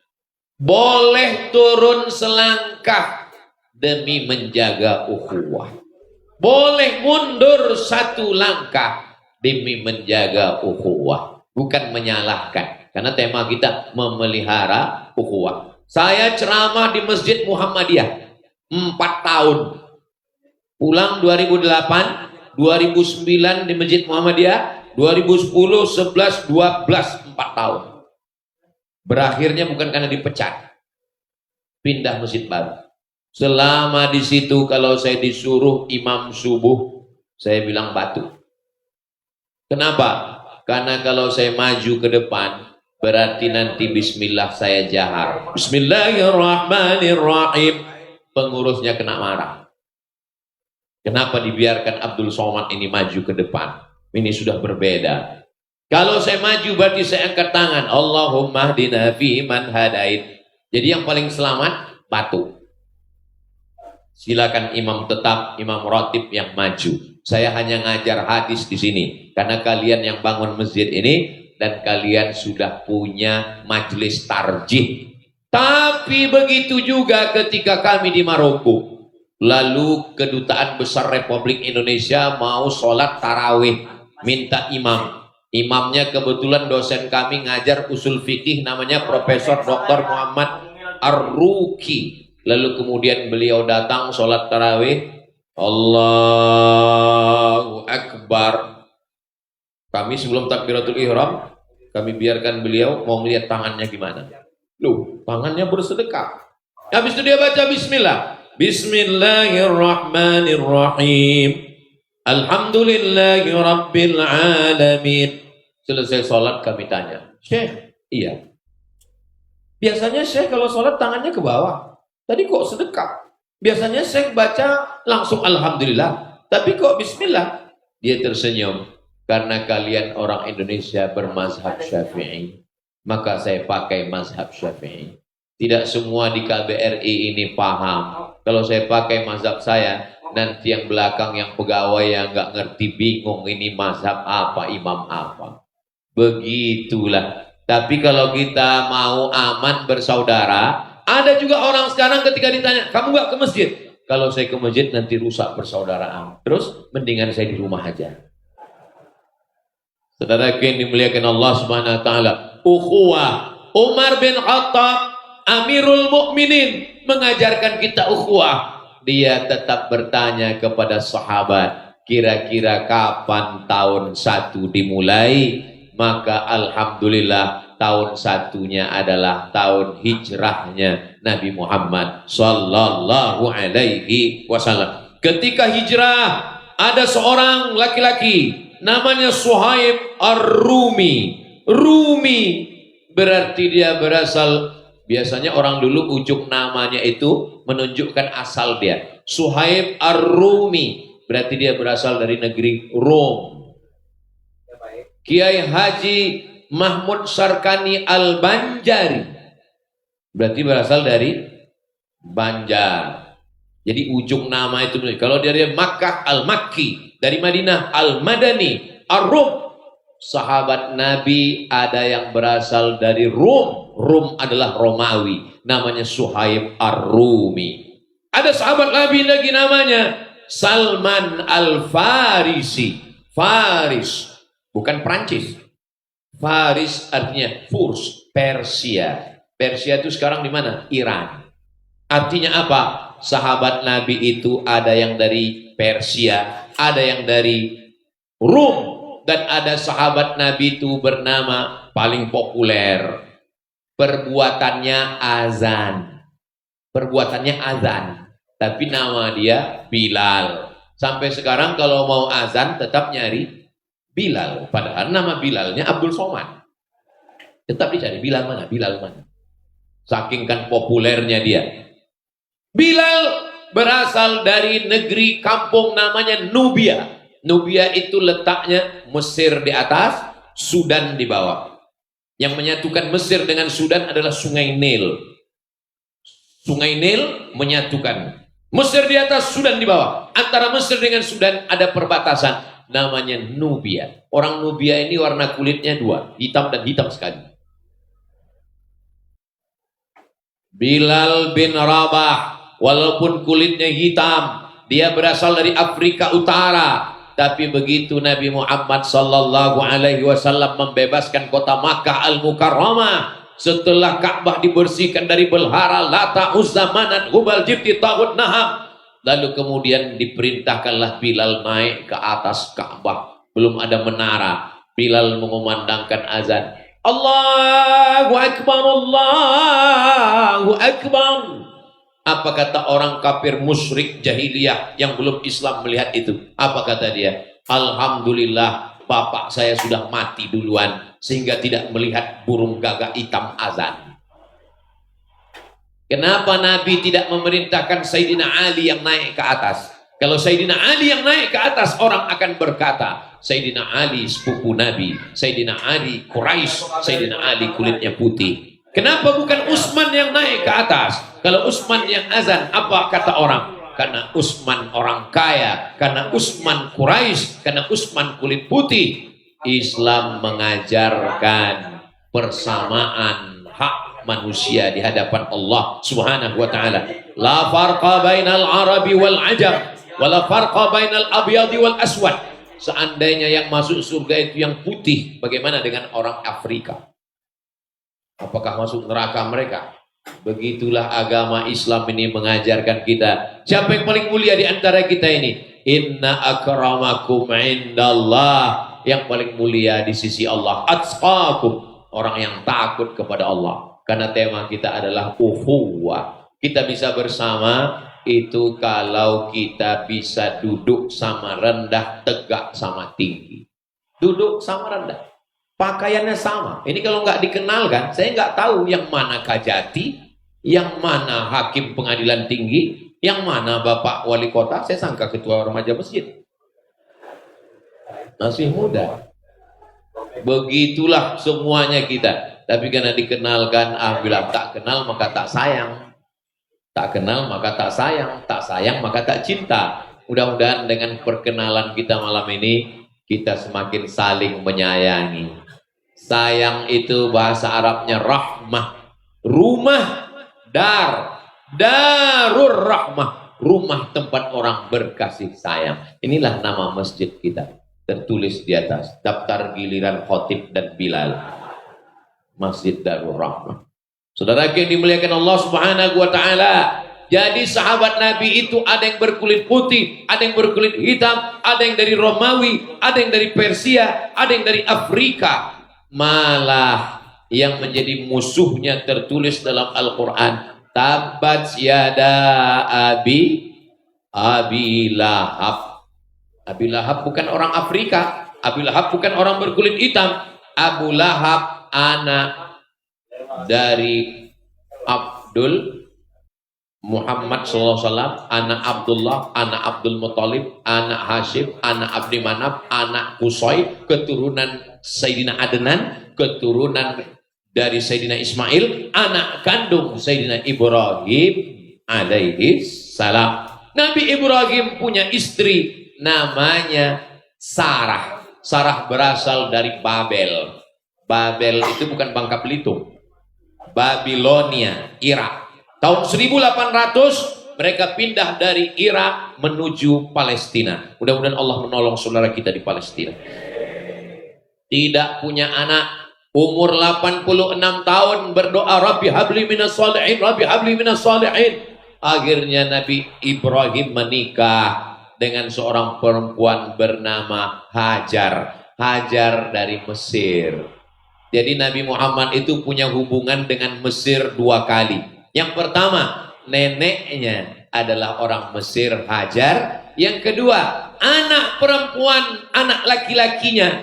Boleh turun selangkah demi menjaga ukhuwah. Boleh mundur 1 langkah demi menjaga ukhuwah. Bukan menyalahkan. Karena tema kita memelihara ukhuwah. Saya ceramah di Masjid Muhammadiyah 4 tahun. Pulang 2008, 2009 di Masjid Muhammadiyah, 2010, 11, 12, 4 tahun. Berakhirnya bukan karena dipecat, pindah masjid baru. Selama di situ kalau saya disuruh imam subuh, saya bilang batu. Kenapa? Karena kalau saya maju ke depan, berarti nanti bismillah saya jahar. Bismillahirrahmanirrahim. Pengurusnya kena marah. Kenapa dibiarkan Abdul Somad ini maju ke depan? Ini sudah berbeda. Kalau saya maju berarti saya angkat tangan. Allahumma hdina fi man hadait. Jadi yang paling selamat batu. Silakan imam tetap, imam ratib yang maju. Saya hanya ngajar hadis di sini karena kalian yang bangun masjid ini dan kalian sudah punya majelis tarjih. Tapi begitu juga ketika kami di Maroko. Lalu Kedutaan Besar Republik Indonesia mau sholat tarawih, minta imam. Imamnya kebetulan dosen kami ngajar usul fikih, namanya Profesor Dr. Muhammad Ar-Ruki. Lalu kemudian beliau datang sholat tarawih, Allahu Akbar. Kami sebelum takbiratul ihram, kami biarkan beliau mau melihat tangannya gimana. Loh, tangannya bersedekah. Habis itu dia baca bismillah. Bismillahirrahmanirrahim. Alhamdulillahi rabbil alamin. Selesai sholat kami tanya, Syekh, iya. Biasanya Syekh kalau sholat tangannya ke bawah. Tadi kok sedekap? Biasanya Syekh baca langsung Alhamdulillah. Tapi kok bismillah? Dia tersenyum. Karena kalian orang Indonesia bermazhab Syafi'i, maka saya pakai mazhab Syafi'i. Tidak semua di KBRI ini paham. Kalau saya pakai mazhab saya, nanti yang belakang yang pegawai yang nggak ngerti bingung ini mazhab apa, imam apa. Begitulah. Tapi kalau kita mau aman bersaudara, ada juga orang sekarang ketika ditanya, kamu nggak ke masjid? Kalau saya ke masjid nanti rusak persaudaraan. Terus mendingan saya di rumah aja. Saudara yang dimuliakan Allah Subhanahu wa taala, ukhuwah. Umar bin Khattab, Amirul Mukminin, mengajarkan kita ukhuwah. Dia tetap bertanya kepada sahabat, kira-kira kapan tahun 1 dimulai? Maka alhamdulillah tahun 1-nya adalah tahun hijrahnya Nabi Muhammad sallallahu alaihi wasallam. Ketika hijrah, ada seorang laki-laki namanya Suhaib Ar-Rumi. Rumi berarti dia berasal, biasanya orang dulu ujung namanya itu menunjukkan asal dia. Suhaib Ar-Rumi berarti dia berasal dari negeri Rom. Kiai Haji Mahmud Sarkani Al-Banjari berarti berasal dari Banjar. Jadi ujung nama itu, kalau dari Makkah Al-Makki, dari Madinah Al-Madani, Ar-Rum. Sahabat Nabi ada yang berasal dari Rum. Rum adalah Romawi, namanya Suhaib Ar-Rumi. Ada sahabat Nabi lagi namanya Salman Al-Farisi. Faris, bukan Prancis. Faris artinya Furs, Persia. Persia itu sekarang di mana? Iran. Artinya apa? Sahabat Nabi itu ada yang dari Persia, ada yang dari Rum, dan ada sahabat Nabi itu bernama paling populer, perbuatannya azan. Perbuatannya azan, tapi nama dia Bilal. Sampai sekarang kalau mau azan tetap nyari Bilal, padahal nama Bilalnya Abdul Somad. Tetap dicari Bilal mana, Bilal mana. Saking kan populernya dia. Bilal berasal dari negeri kampung namanya Nubia. Nubia itu letaknya Mesir di atas, Sudan di bawah. Yang menyatukan Mesir dengan Sudan adalah Sungai Nil. Sungai Nil menyatukan Mesir di atas, Sudan di bawah. Antara Mesir dengan Sudan ada perbatasan, namanya Nubia. Orang Nubia ini warna kulitnya dua, hitam dan hitam sekali. Bilal bin Rabah, walaupun kulitnya hitam, dia berasal dari Afrika Utara. Tapi begitu Nabi Muhammad sallallahu alaihi wasallam membebaskan kota Makkah Al-Mukarramah, Setelah Ka'bah dibersihkan dari belhara Lata, Uzza, Manat, Hubal, Jibti, Taghut, Naham, lalu kemudian diperintahkanlah Bilal naik ke atas Ka'bah. Belum ada menara. Bilal mengumandangkan azan. Allahu Akbar, Allahu Akbar. Apa kata orang kafir musyrik jahiliyah yang belum Islam melihat itu? Apa kata dia? Alhamdulillah, bapak saya sudah mati duluan sehingga tidak melihat burung gagak hitam azan. Kenapa Nabi tidak memerintahkan Sayyidina Ali yang naik ke atas? Kalau Sayyidina Ali yang naik ke atas, orang akan berkata, Sayyidina Ali sepupu Nabi, Sayyidina Ali Quraisy, Sayyidina Ali kulitnya putih. Kenapa bukan Utsman yang naik ke atas? Kalau Utsman yang azan, apa kata orang? Karena Utsman orang kaya, karena Utsman Quraisy, karena Utsman kulit putih. Islam mengajarkan persamaan hak manusia di hadapan Allah Subhanahu wa taala. La farqa bainal arabi wal ajam, wala farqa bainal abyadi wal aswad. Seandainya yang masuk surga itu yang putih, bagaimana dengan orang Afrika? Apakah masuk neraka mereka? Begitulah agama Islam ini mengajarkan kita. Siapa yang paling mulia di antara kita ini? Inna akramakum indallah. Yang paling mulia di sisi Allah. Atqakum. Orang yang takut kepada Allah. Karena tema kita adalah ukhuwah. Kita bisa bersama itu kalau kita bisa duduk sama rendah, tegak sama tinggi. Duduk sama rendah, pakaiannya sama. Ini kalau nggak dikenalkan, saya nggak tahu yang mana Kajati, yang mana hakim pengadilan tinggi, yang mana bapak wali kota. Saya sangka ketua remaja masjid. Masih muda. Begitulah semuanya kita. Tapi karena dikenalkan, bilang tak kenal maka tak sayang. Tak kenal maka tak sayang, tak sayang maka tak cinta. Mudah-mudahan dengan perkenalan kita malam ini, kita semakin saling menyayangi. Sayang itu bahasa Arabnya rahmah. Rumah, darur rahmah. Rumah tempat orang berkasih sayang. Inilah nama masjid kita. Tertulis di atas, daftar giliran khotib dan Bilal. Masjid Darur Rahmah. Saudara yang dimuliakan Allah Subhanahu wa taala. Jadi sahabat Nabi itu ada yang berkulit putih, ada yang berkulit hitam, ada yang dari Romawi, ada yang dari Persia, ada yang dari Afrika. Malah yang menjadi musuhnya tertulis dalam Al-Qur'an, Tabbat yada Abi Lahab. Abi Lahab bukan orang Afrika, Abi Lahab bukan orang berkulit hitam. Abu Lahab anak dari Abdul Muhammad SAW, anak Abdullah, anak Abdul Muthalib, anak Hashim, anak Abdi Manaf, anak Qusay, keturunan Sayyidina Adnan, keturunan dari Sayyidina Ismail, anak kandung Sayyidina Ibrahim alaihi salam. Nabi Ibrahim punya istri namanya Sarah. Sarah berasal dari Babel. Babel itu bukan Bangka Belitung. Babilonia, Irak. Tahun 1800 mereka pindah dari Irak menuju Palestina. Mudah-mudahan Allah menolong saudara kita di Palestina. Tidak punya anak. Umur 86 tahun berdoa, Rabbi habli minas shalihin, Rabbi habli minas shalihin. Akhirnya Nabi Ibrahim menikah dengan seorang perempuan bernama Hajar. Hajar dari Mesir. Jadi Nabi Muhammad itu punya hubungan dengan Mesir 2 kali. Yang pertama, neneknya adalah orang Mesir, Hajar. Yang kedua, anak perempuan, anak laki-lakinya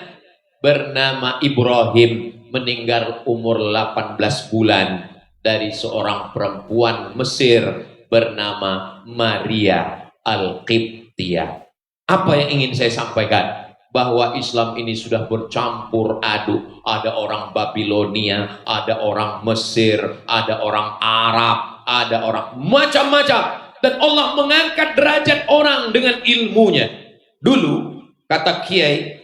bernama Ibrahim, meninggal umur 18 bulan dari seorang perempuan Mesir bernama Maria Al-Qibtiyah. Apa yang ingin saya sampaikan? Bahwa Islam ini sudah bercampur aduk. Ada orang Babilonia, ada orang Mesir, ada orang Arab, ada orang macam-macam. Dan Allah mengangkat derajat orang dengan ilmunya. Dulu, kata Kiai,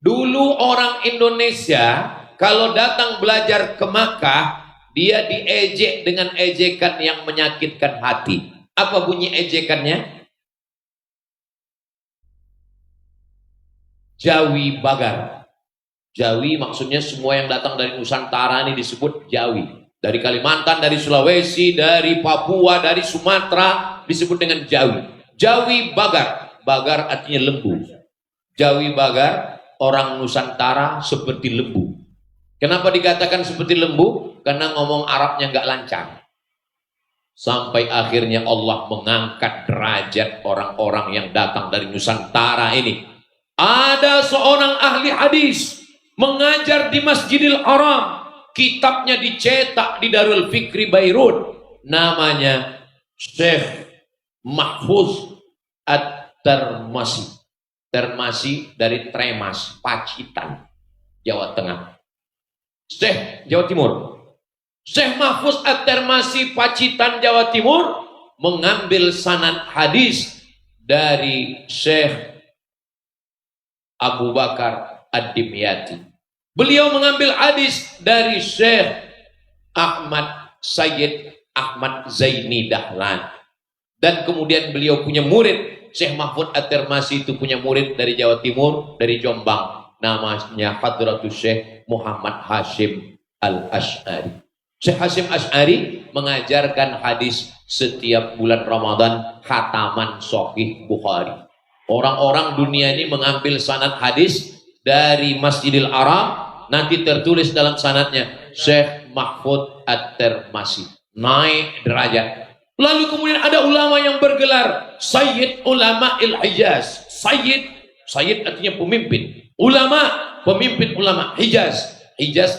dulu orang Indonesia kalau datang belajar ke Makkah, dia diejek dengan ejekan yang menyakitkan hati. Apa bunyi ejekannya? Jawi Bagar. Jawi maksudnya semua yang datang dari Nusantara ini disebut Jawi. Dari Kalimantan, dari Sulawesi, dari Papua, dari Sumatera disebut dengan Jawi. Jawi Bagar. Bagar artinya lembu. Jawi Bagar, orang Nusantara seperti lembu. Kenapa dikatakan seperti lembu? Karena ngomong Arabnya nggak lancar. Sampai akhirnya Allah mengangkat derajat orang-orang yang datang dari Nusantara ini. Ada seorang ahli hadis mengajar di Masjidil Haram. Kitabnya dicetak di Darul Fikri Beirut. Namanya Syekh Mahfuz At-Termasi. Termasi dari Tremas, Pacitan, Jawa Tengah. Syekh Jawa Timur. Syekh Mahfuz At-Termasi, Pacitan, Jawa Timur mengambil sanad hadis dari Syekh Abu Bakar Ad-Dimyati. Beliau mengambil hadis dari Syekh Ahmad Sayyid Ahmad Zaini Dahlan. Dan kemudian beliau punya murid. Syekh Mahfuz At-Termasi itu punya murid dari Jawa Timur, dari Jombang. Namanya Hadratus Syekh Muhammad Hashim Al-Ash'ari. Syekh Hashim Ash'ari mengajarkan hadis setiap bulan Ramadan, khataman Sahih Bukhari. Orang-orang dunia ini mengambil sanad hadis dari Masjidil Haram. Nanti tertulis dalam sanadnya Syekh Mahfuz At-Termasi, naik derajat. Lalu kemudian ada ulama yang bergelar Sayyid Ulama Il-Hijaz. Sayyid artinya pemimpin. Ulama, pemimpin ulama. Hijaz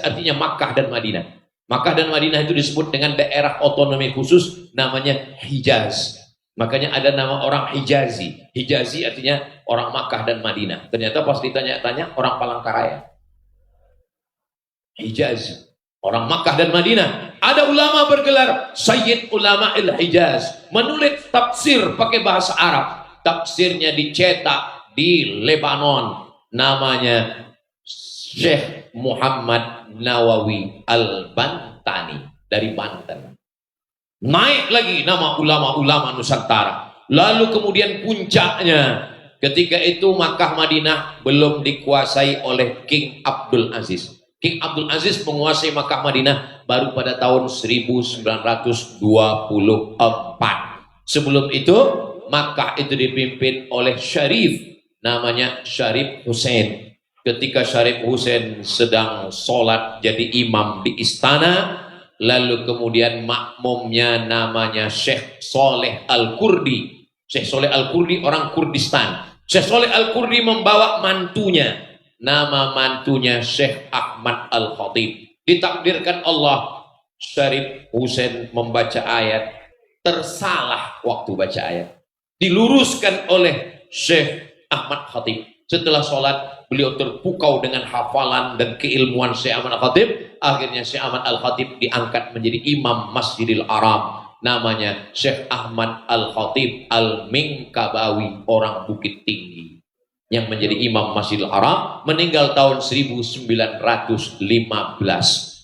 artinya Makkah dan Madinah. Makkah dan Madinah itu disebut dengan daerah otonomi khusus, namanya Hijaz. Makanya ada nama orang Hijazi. Hijazi artinya orang Makkah dan Madinah. Ternyata pas ditanya-tanya orang Palangkaraya. Hijazi, orang Makkah dan Madinah. Ada ulama bergelar Sayyid Ulama Il-Hijaz, menulis tafsir pakai bahasa Arab. Tafsirnya dicetak di Lebanon. Namanya Syekh Muhammad Nawawi Al-Bantani dari Banten. Naik lagi nama ulama-ulama Nusantara. Lalu kemudian puncaknya, ketika itu Makkah Madinah belum dikuasai oleh King Abdul Aziz. King Abdul Aziz menguasai Makkah Madinah baru pada tahun 1924. Sebelum itu Makkah itu dipimpin oleh Syarif, namanya Syarif Hussein. Ketika Syarif Hussein sedang sholat jadi imam di istana, lalu kemudian makmumnya namanya Syekh Soleh Al-Kurdi. Syekh Soleh Al-Kurdi orang Kurdistan. Syekh Soleh Al-Kurdi membawa mantunya. Nama mantunya Syekh Ahmad Al-Khatib. Ditakdirkan Allah, Syarif Hussein membaca ayat, tersalah waktu baca ayat. Diluruskan oleh Syekh Ahmad Khatib. Setelah sholat, beliau terpukau dengan hafalan dan keilmuan Syekh Ahmad Al-Khatib. Akhirnya Syekh Ahmad Al-Khatib diangkat menjadi imam Masjidil Haram. Namanya Syekh Ahmad Al-Khatib Al-Minkabawi, orang Bukit Tinggi, yang menjadi imam Masjidil Haram, meninggal tahun 1915.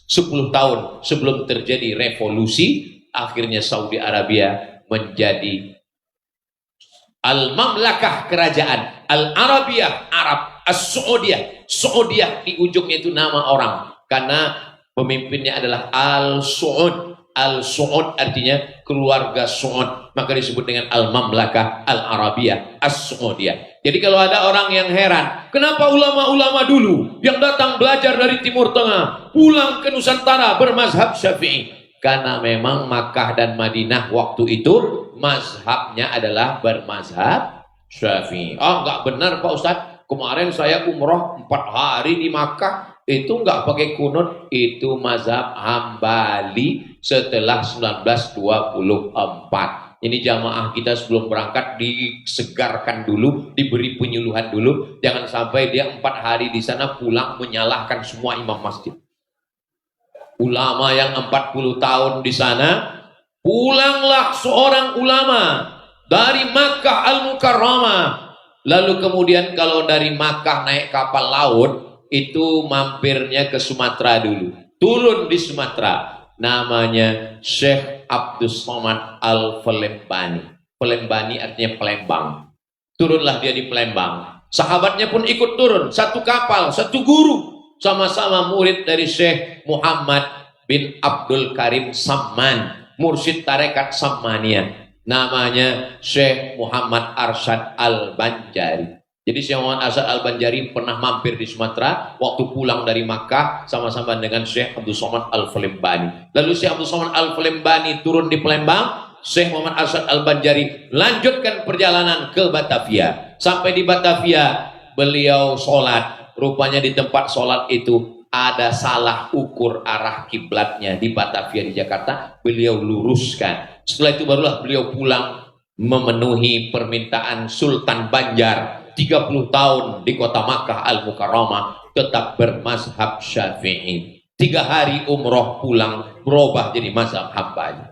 10 tahun sebelum terjadi revolusi, akhirnya Saudi Arabia menjadi Al-Mamlakah, kerajaan Al-Arabiyah, Arab, As-Saudiyah. Saudiyah di ujungnya itu nama orang, karena pemimpinnya adalah Al-Saud. Al-Saud artinya keluarga Saud, maka disebut dengan Al-Mamlakah Al-Arabiyah As-Saudiyah. Jadi kalau ada orang yang heran, kenapa ulama-ulama dulu yang datang belajar dari Timur Tengah pulang ke Nusantara bermazhab Syafi'i? Karena memang Makkah dan Madinah waktu itu mazhabnya adalah bermazhab Syafi'i. Oh, nggak benar Pak Ustadz. Kemarin saya umroh 4 hari di Makkah, itu nggak pakai kunut, itu mazhab Hambali setelah 1924. Ini jamaah kita sebelum berangkat disegarkan dulu, diberi penyuluhan dulu, jangan sampai dia 4 hari di sana pulang menyalahkan semua imam masjid. Ulama yang 40 tahun di sana, pulanglah seorang ulama dari Makkah Al-Mukarramah. Lalu kemudian kalau dari Makkah naik kapal laut, itu mampirnya ke Sumatera dulu. Turun di Sumatera. Namanya Syekh Abdul Somad Al-Falembani. Falembani artinya Palembang. Turunlah dia di Palembang. Sahabatnya pun ikut turun. Satu kapal, satu guru. sama-sama murid dari Syekh Muhammad bin Abdul Karim Samman, mursyid tarekat Sammaniyah. Namanya Syekh Muhammad Arsyad Al-Banjari. Jadi Syekh Muhammad Arsyad Al-Banjari pernah mampir di Sumatera waktu pulang dari Makkah sama-sama dengan Syekh Abdul Somad Al-Falembani. Lalu Syekh Abdul Somad Al-Falembani turun di Palembang, Syekh Muhammad Arsyad Al-Banjari lanjutkan perjalanan ke Batavia. Sampai di Batavia beliau sholat. Rupanya di tempat sholat itu ada salah ukur arah kiblatnya di Batavia di Jakarta. Beliau luruskan. Setelah itu barulah beliau pulang memenuhi permintaan Sultan Banjar. 30 tahun di kota Makkah Al-Mukarramah tetap bermazhab Syafi'i. 3 hari umroh pulang berubah jadi mazhab Hambali.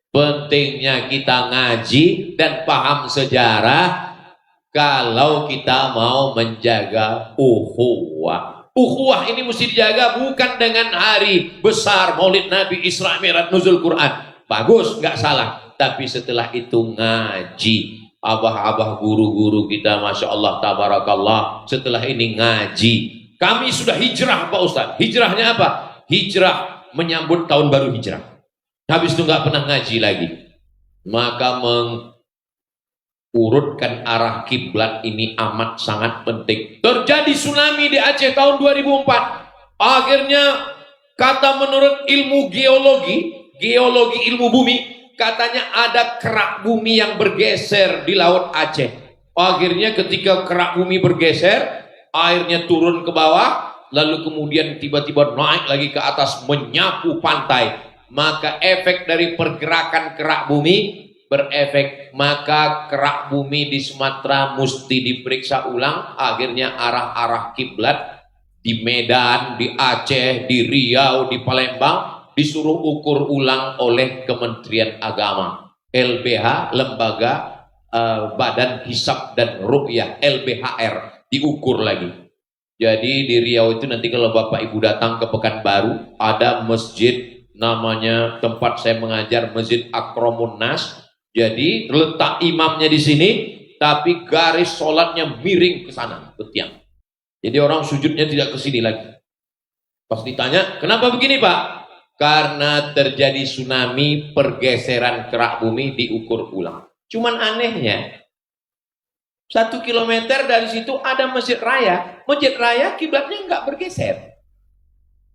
Pentingnya kita ngaji dan paham sejarah kalau kita mau menjaga ukhuwah. Ukhuwah ini mesti dijaga bukan dengan hari besar Maulid Nabi, Isra Mi'raj, Nuzul Quran. Bagus, nggak salah. Tapi setelah itu ngaji. Abah-abah guru-guru kita, Masya Allah, Tabarakallah. Setelah ini ngaji. Kami sudah hijrah Pak Ustadz. Hijrahnya apa? Hijrah menyambut tahun baru hijrah. Habis itu nggak pernah ngaji lagi. Maka urutkan arah kiblat ini amat sangat penting. Terjadi tsunami di Aceh tahun 2004. Akhirnya kata menurut ilmu geologi ilmu bumi, katanya ada kerak bumi yang bergeser di laut Aceh. Akhirnya ketika kerak bumi bergeser, airnya turun ke bawah, lalu kemudian tiba-tiba naik lagi ke atas menyapu pantai. Maka efek dari pergerakan kerak bumi berefek, maka kerak bumi di Sumatera mesti diperiksa ulang. Akhirnya arah-arah kiblat di Medan, di Aceh, di Riau, di Palembang disuruh ukur ulang oleh Kementerian Agama. LBH, Lembaga Badan Hisab dan Ruqyah, LBHR, diukur lagi. Jadi di Riau itu nanti kalau Bapak Ibu datang ke Pekanbaru, ada masjid namanya, tempat saya mengajar, Masjid Akramun Nas. Jadi letak imamnya di sini, tapi garis sholatnya miring ke sana, ke tiang. Jadi orang sujudnya tidak ke sini lagi. Pas ditanya, kenapa begini Pak? Karena terjadi tsunami, pergeseran kerak bumi diukur ulang. Cuman anehnya, 1 kilometer dari situ ada masjid raya. Masjid raya kiblatnya nggak bergeser.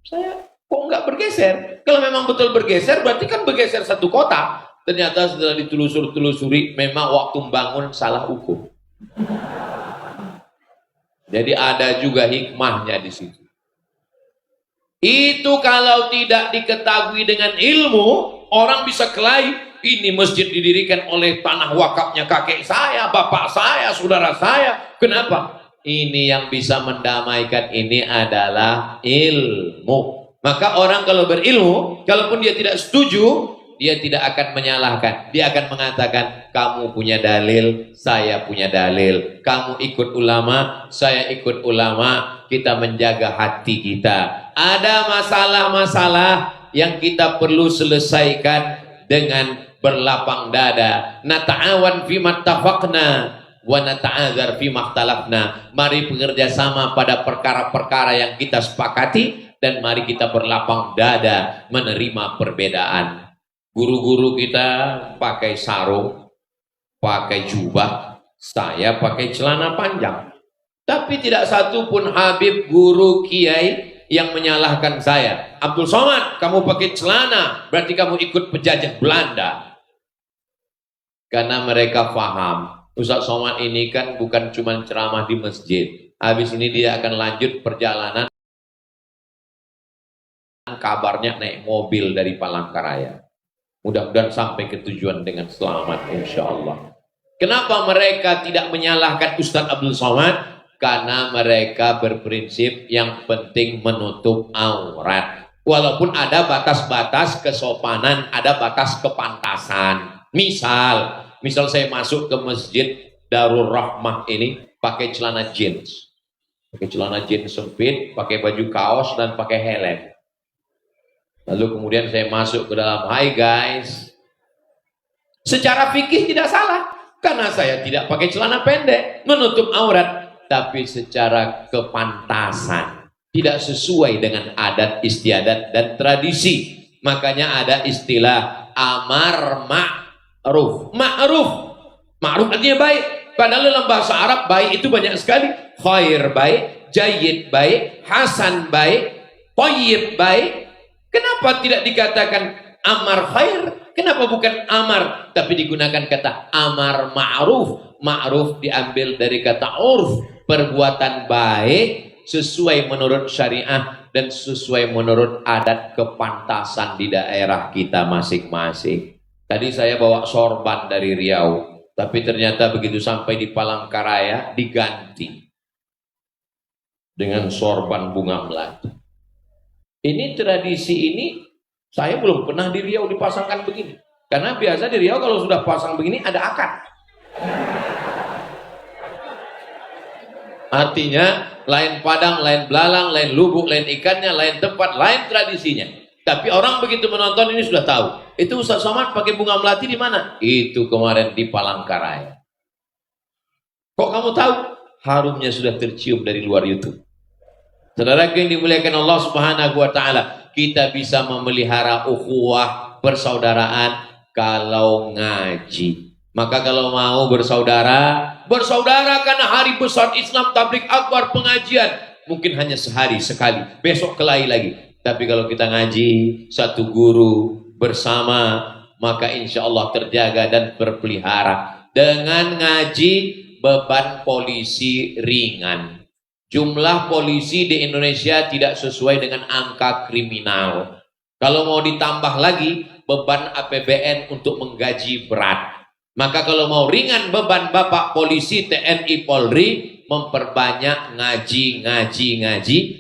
Saya kok nggak bergeser? Kalau memang betul bergeser, berarti kan bergeser satu kota. Ternyata setelah ditelusuri memang waktu membangun salah ukur. Jadi ada juga hikmahnya di situ. Itu kalau tidak diketahui dengan ilmu, orang bisa kelahi. Ini masjid didirikan oleh tanah wakafnya kakek saya, bapak saya, saudara saya. Kenapa? Ini yang bisa mendamaikan ini adalah ilmu. Maka orang kalau berilmu, kalaupun dia tidak setuju, dia tidak akan menyalahkan. Dia akan mengatakan, kamu punya dalil, saya punya dalil. Kamu ikut ulama, saya ikut ulama. Kita menjaga hati kita. Ada masalah-masalah yang kita perlu selesaikan dengan berlapang dada. Nata'awan fima tafaqna wa nata'azar fima ikhtalafna. Mari bekerja sama pada perkara-perkara yang kita sepakati, dan mari kita berlapang dada menerima perbedaan. Guru-guru kita pakai sarung, pakai jubah, saya pakai celana panjang. Tapi tidak satu pun Habib, guru, kiai yang menyalahkan saya. Abdul Somad, kamu pakai celana, berarti kamu ikut penjajah Belanda. Karena mereka paham, Ustaz Somad ini kan bukan cuma ceramah di masjid. Habis ini dia akan lanjut perjalanan, kabarnya naik mobil dari Palangkaraya. Mudah-mudahan sampai ke tujuan dengan selamat, insya Allah. Kenapa mereka tidak menyalahkan Ustadz Abdul Somad? Karena mereka berprinsip yang penting menutup aurat. Walaupun ada batas-batas kesopanan, ada batas kepantasan. Misal saya masuk ke masjid Darul Rahmah ini pakai celana jeans. Pakai celana jeans sempit, pakai baju kaos, dan pakai helm. Lalu kemudian saya masuk ke dalam, hai guys. Secara fikih tidak salah, karena saya tidak pakai celana pendek, menutup aurat. tapi secara kepantasan, tidak sesuai dengan adat istiadat dan tradisi. Makanya ada istilah amar ma'ruf. Ma'ruf artinya baik. Padahal dalam bahasa Arab baik itu banyak sekali. Khair baik, jayyid baik, hasan baik, thayyib baik. Kenapa tidak dikatakan amar khair? Kenapa bukan amar tapi digunakan kata amar ma'ruf? Ma'ruf diambil dari kata urf, perbuatan baik sesuai menurut syariah dan sesuai menurut adat kepantasan di daerah kita masing-masing. Tadi saya bawa sorban dari Riau, tapi ternyata begitu sampai di Palangkaraya diganti dengan sorban bunga melati. Ini tradisi ini saya belum pernah di Riau dipasangkan begini. Karena biasa di Riau kalau sudah pasang begini ada akad. Artinya lain Padang, lain belalang, lain lubuk, lain ikannya, lain tempat, lain tradisinya. Tapi orang begitu menonton ini sudah tahu. Itu Ustaz Somad pakai bunga melati di mana? Itu kemarin di Palangkaraya. Kok kamu tahu? Harumnya sudah tercium dari luar YouTube. Saudara yang dimuliakan Allah Subhanahu wa taala, kita bisa memelihara ukhuwah, persaudaraan kalau ngaji. Maka kalau mau bersaudara karena hari besar Islam tabligh akbar pengajian, mungkin hanya sehari sekali, besok kelahi lagi. Tapi kalau kita ngaji satu guru bersama, maka insya Allah terjaga dan berpelihara. Dengan ngaji beban polisi ringan. Jumlah polisi di Indonesia tidak sesuai dengan angka kriminal. Kalau mau ditambah lagi beban APBN untuk menggaji berat. Maka kalau mau ringan beban Bapak polisi, TNI, Polri, memperbanyak ngaji.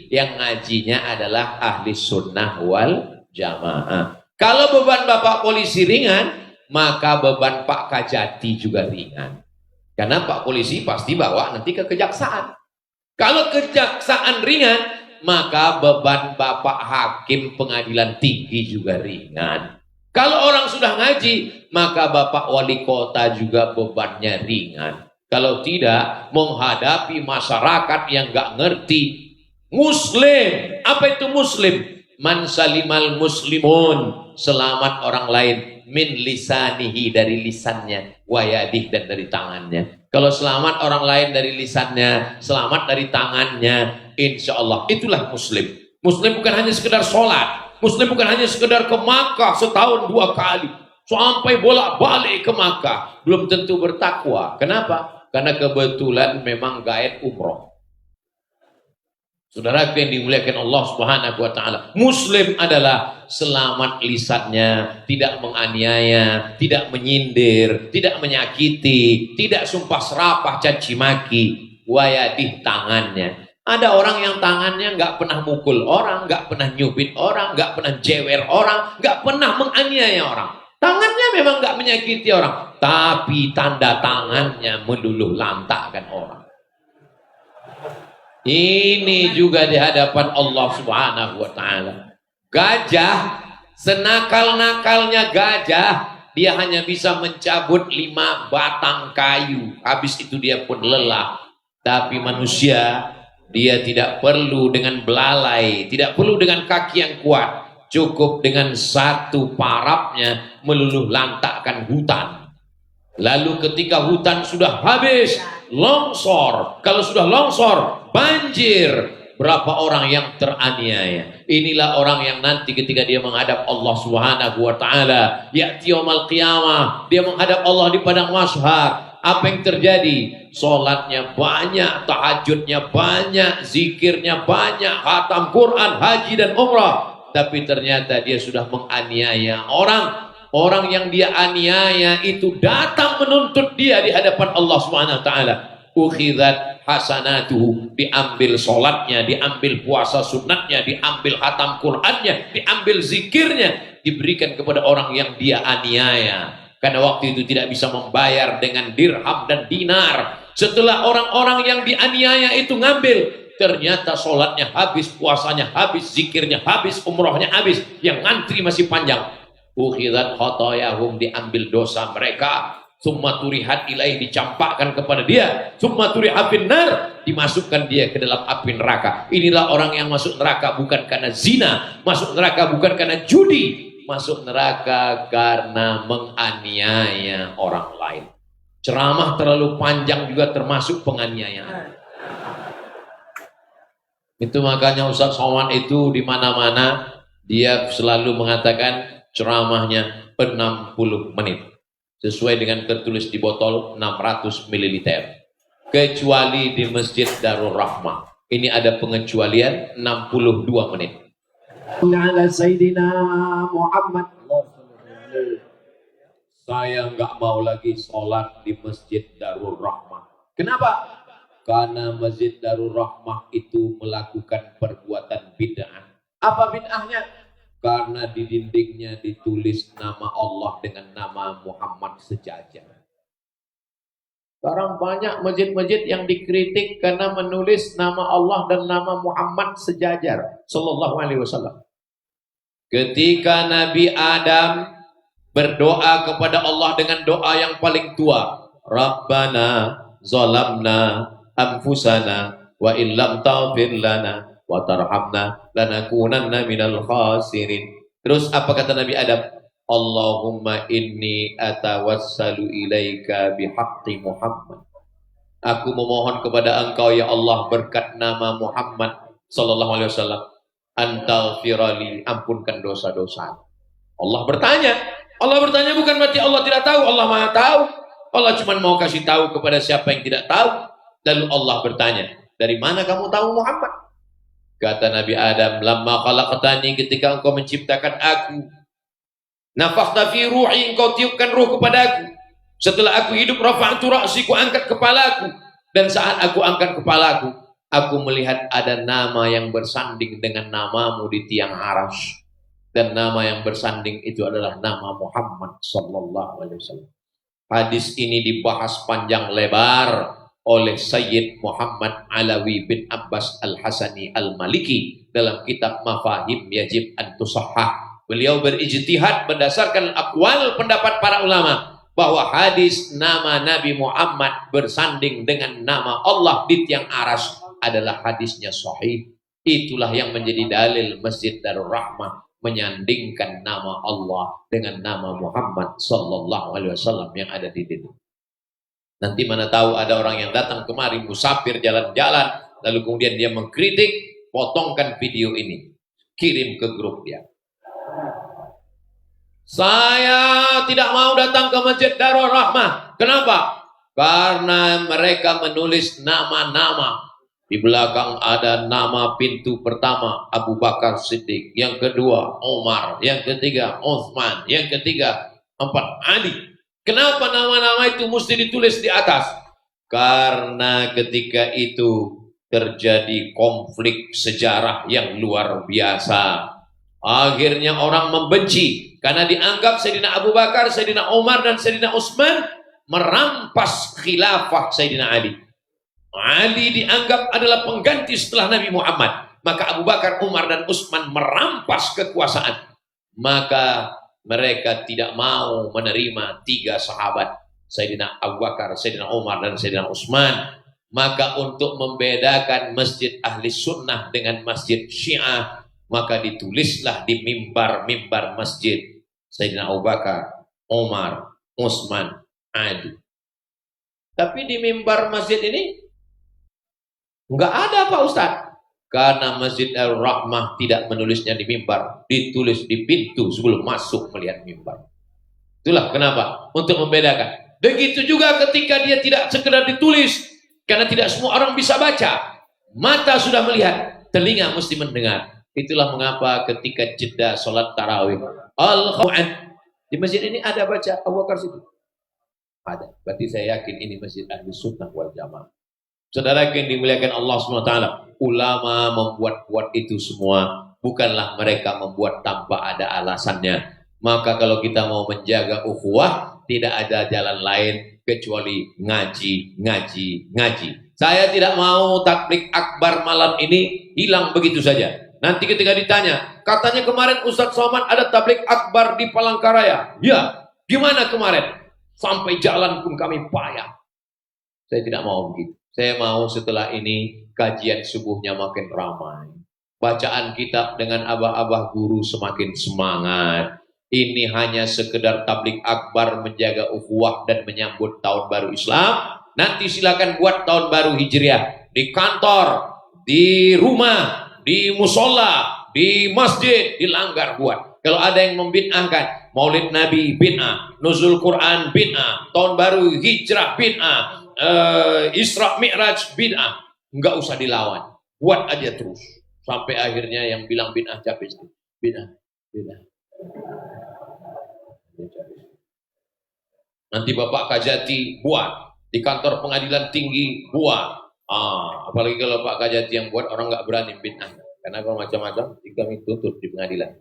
Yang ngajinya adalah ahli sunnah wal jamaah. Kalau beban Bapak polisi ringan, maka beban Pak Kajati juga ringan. Karena Pak polisi pasti bawa nanti ke kejaksaan. Kalau kejaksaan ringan, maka beban Bapak hakim pengadilan tinggi juga ringan. Kalau orang sudah ngaji, maka Bapak wali kota juga bebannya ringan. Kalau tidak, menghadapi masyarakat yang gak ngerti. Muslim, apa itu muslim? Man salimal muslimun, selamat orang lain, min lisanihi, dari lisannya, wayadih, dan dari tangannya. Kalau selamat orang lain dari lisannya, selamat dari tangannya, insya Allah itulah muslim. Muslim bukan hanya sekedar sholat, Muslim bukan hanya sekedar ke Makkah setahun 2 kali, sampai bolak-balik ke Makkah, belum tentu bertakwa. Kenapa? Karena kebetulan memang gaet umroh. Saudara yang dimuliakan Allah Subhanahu wa taala, Muslim adalah selamat lisannya, tidak menganiaya, tidak menyindir, tidak menyakiti, tidak sumpah serapah, caci maki, wayadih, tangannya. Ada orang yang tangannya nggak pernah mukul orang, nggak pernah nyubit orang, nggak pernah jewer orang, nggak pernah menganiaya orang. Tangannya memang nggak menyakiti orang, tapi tanda tangannya meluluh lantakkan orang. Ini juga di hadapan Allah Subhanahu wa taala. Gajah, senakal-nakalnya gajah, dia hanya bisa mencabut 5 batang kayu. Habis itu dia pun lelah. Tapi manusia, dia tidak perlu dengan belalai, tidak perlu dengan kaki yang kuat, cukup dengan satu parapnya meluluh lantakkan hutan. Lalu ketika hutan sudah habis, longsor. Kalau sudah longsor, banjir. Berapa orang yang teraniaya. Inilah orang yang nanti ketika dia menghadap Allah Subhanahu wa taala, ya'ti yaumul qiyamah, dia menghadap Allah di padang mahsyar. Apa yang terjadi? Sholatnya banyak, tahajudnya banyak, zikirnya banyak, khatam Quran, haji dan umrah. Tapi ternyata dia sudah menganiaya orang. Orang yang dia aniaya itu datang menuntut dia di hadapan Allah Subhanahu wa taala. Ukhidat hasanatuhu, diambil sholatnya, diambil puasa sunatnya, diambil khatam Qurannya, diambil zikirnya, diberikan kepada orang yang dia aniaya. Karena waktu itu tidak bisa membayar dengan dirham dan dinar. Setelah orang-orang yang dianiaya itu ngambil, ternyata sholatnya habis, puasanya habis, zikirnya habis, umrohnya habis, yang ngantri masih panjang. Ukhidat khotoyahum, diambil dosa mereka. Summa turihat ilaih, dicampakkan kepada dia. Summa turihat finnar, dimasukkan dia ke dalam api neraka. Inilah orang yang masuk neraka bukan karena zina, masuk neraka bukan karena judi, masuk neraka karena menganiaya orang lain. Ceramah terlalu panjang juga termasuk penganiayaan. Itu makanya Ustaz Somad itu di mana-mana dia selalu mengatakan ceramahnya 60 menit. Sesuai dengan tertulis di botol 600 ml. Kecuali di Masjid Darul Rahmah. Ini ada pengecualian 62 menit. Ala Sayyidina Muhammad. Saya nggak mau lagi sholat di Masjid Darul Rahmah. Kenapa? Karena Masjid Darul Rahmah itu melakukan perbuatan bid'ah. Apa bid'ahnya? Karena di dindingnya ditulis nama Allah dengan nama Muhammad sejajar. Sekarang banyak masjid-masjid yang dikritik karena menulis nama Allah dan nama Muhammad sejajar. Sallallahu alaihi wasallam. Ketika Nabi Adam berdoa kepada Allah dengan doa yang paling tua. Rabbana zalamna anfusana wa illam taghfir lana wa tarhamna lanakunanna minal khasirin. Terus apa kata Nabi Adam? Allahumma inni atawassalu ilaika bihaqqi Muhammad. Aku memohon kepada engkau ya Allah berkat nama Muhammad sallallahu alaihi wasallam, antal firali, ampunkan dosa-dosa. Allah bertanya bukan berarti Allah tidak tahu, Allah Maha tahu. Allah cuma mau kasih tahu kepada siapa yang tidak tahu. Lalu Allah bertanya, dari mana kamu tahu Muhammad? Kata Nabi Adam, lamma khalaqtani, ketika engkau menciptakan aku, nafakhta fi ruhi, engkau tiupkan ruh kepadaku. Setelah aku hidup, rafa'tu ra'si, ku angkat kepalaku. Dan saat aku angkat kepalaku, aku melihat ada nama yang bersanding dengan namamu di tiang arasy. Dan nama yang bersanding itu adalah nama Muhammad sallallahu alaihi wasallam. Hadis ini dibahas panjang lebar oleh Sayyid Muhammad Alawi bin Abbas Al-Hasani Al-Maliki dalam kitab Mafahim Yajib An-Tusahhah. Beliau berijtihad berdasarkan aqwal pendapat para ulama bahwa hadis nama Nabi Muhammad bersanding dengan nama Allah di tiang arasy adalah hadisnya sahih. Itulah yang menjadi dalil Masjid Darul Rahmah menyandingkan nama Allah dengan nama Muhammad sallallahu alaihi wasallam yang ada di situ. Nanti mana tahu ada orang yang datang kemari musafir jalan-jalan lalu kemudian dia mengkritik, potongkan video ini, kirim ke grup dia. Saya tidak mau datang ke Masjid Darul Rahmah. Kenapa? Karena mereka menulis nama-nama. Di belakang ada nama pintu pertama Abu Bakar Siddiq, yang kedua Umar, yang ketiga Utsman, yang ketiga Ali. Kenapa nama-nama itu mesti ditulis di atas? Karena ketika itu terjadi konflik sejarah yang luar biasa. Akhirnya orang membenci karena dianggap Sayyidina Abu Bakar, Sayyidina Umar dan Sayyidina Utsman merampas khilafah Sayyidina Ali. Ali dianggap adalah pengganti setelah Nabi Muhammad. Maka Abu Bakar, Umar dan Utsman merampas kekuasaan. Maka mereka tidak mau menerima tiga sahabat, Sayyidina Abu Bakar, Sayyidina Umar dan Sayyidina Utsman. Maka untuk membedakan masjid ahli sunnah dengan masjid syiah, maka ditulislah di mimbar-mimbar masjid Sayyidina Abu Bakar, Umar, Utsman, Ali. Tapi di mimbar masjid ini enggak ada Pak Ustaz. Karena Masjid Ar-Rahmah tidak menulisnya di mimbar, ditulis di pintu sebelum masuk melihat mimbar. Itulah kenapa, untuk membedakan. Begitu juga ketika dia tidak sekedar ditulis, karena tidak semua orang bisa baca. Mata sudah melihat, telinga mesti mendengar. Itulah mengapa ketika jeda sholat tarawih, Al-Quran di masjid ini ada baca Abu Bakar Siddiq. Ada. Berarti saya yakin ini masjid ahli sunnah wal jamaah. Saudara yang dimuliakan Allah SWT, ulama membuat-buat itu semua, bukanlah mereka membuat tanpa ada alasannya. Maka kalau kita mau menjaga ukhuwah, tidak ada jalan lain kecuali ngaji, ngaji, ngaji. Saya tidak mau takbir akbar malam ini hilang begitu saja. Nanti ketika ditanya, katanya kemarin Ustadz Somad ada tablik akbar di Palangkaraya. Ya, gimana kemarin? sampai jalan pun kami payah. Saya tidak mau begitu. Saya mau setelah ini kajian subuhnya makin ramai. Bacaan kitab dengan abah-abah guru semakin semangat. Ini hanya sekedar tablik akbar menjaga ukhuwah dan menyambut tahun baru Islam. Nanti silakan buat tahun baru Hijriah di kantor, di rumah, di musola, di masjid, dilanggar buat. Kalau ada yang membid'ahkan Maulid Nabi bid'ah, Nuzul Quran bid'ah, tahun baru Hijrah bid'ah, Isra Mi'raj bid'ah, enggak usah dilawan. Buat aja terus sampai akhirnya yang bilang bid'ah capek. Bid'ah. Nanti Bapak Kajati buat, di kantor pengadilan tinggi buat. Apalagi kalau Pak Kajati yang buat, orang nggak berani bid'ah. Karena kalau macam-macam kami tutup di pengadilan.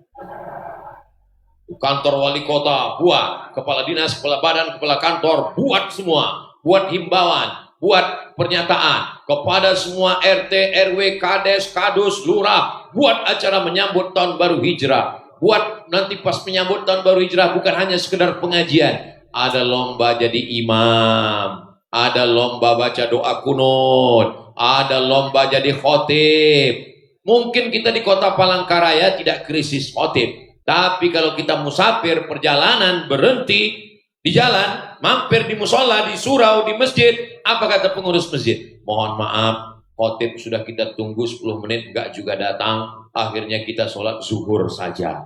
Kantor wali kota buat, kepala dinas, kepala badan, kepala kantor buat semua, buat himbauan, buat pernyataan kepada semua RT, RW, Kades, Kadus, Lurah, buat acara menyambut tahun baru Hijrah. Buat nanti pas menyambut tahun baru Hijrah bukan hanya sekedar pengajian, ada lomba jadi imam, ada lomba baca doa kunut, ada lomba jadi khotib. Mungkin kita di kota Palangkaraya tidak krisis khotib, tapi kalau kita musafir perjalanan berhenti di jalan, mampir di musola, di surau, di masjid, apa kata pengurus masjid? Mohon maaf, khotib sudah kita tunggu 10 menit, enggak juga datang. Akhirnya kita sholat zuhur saja.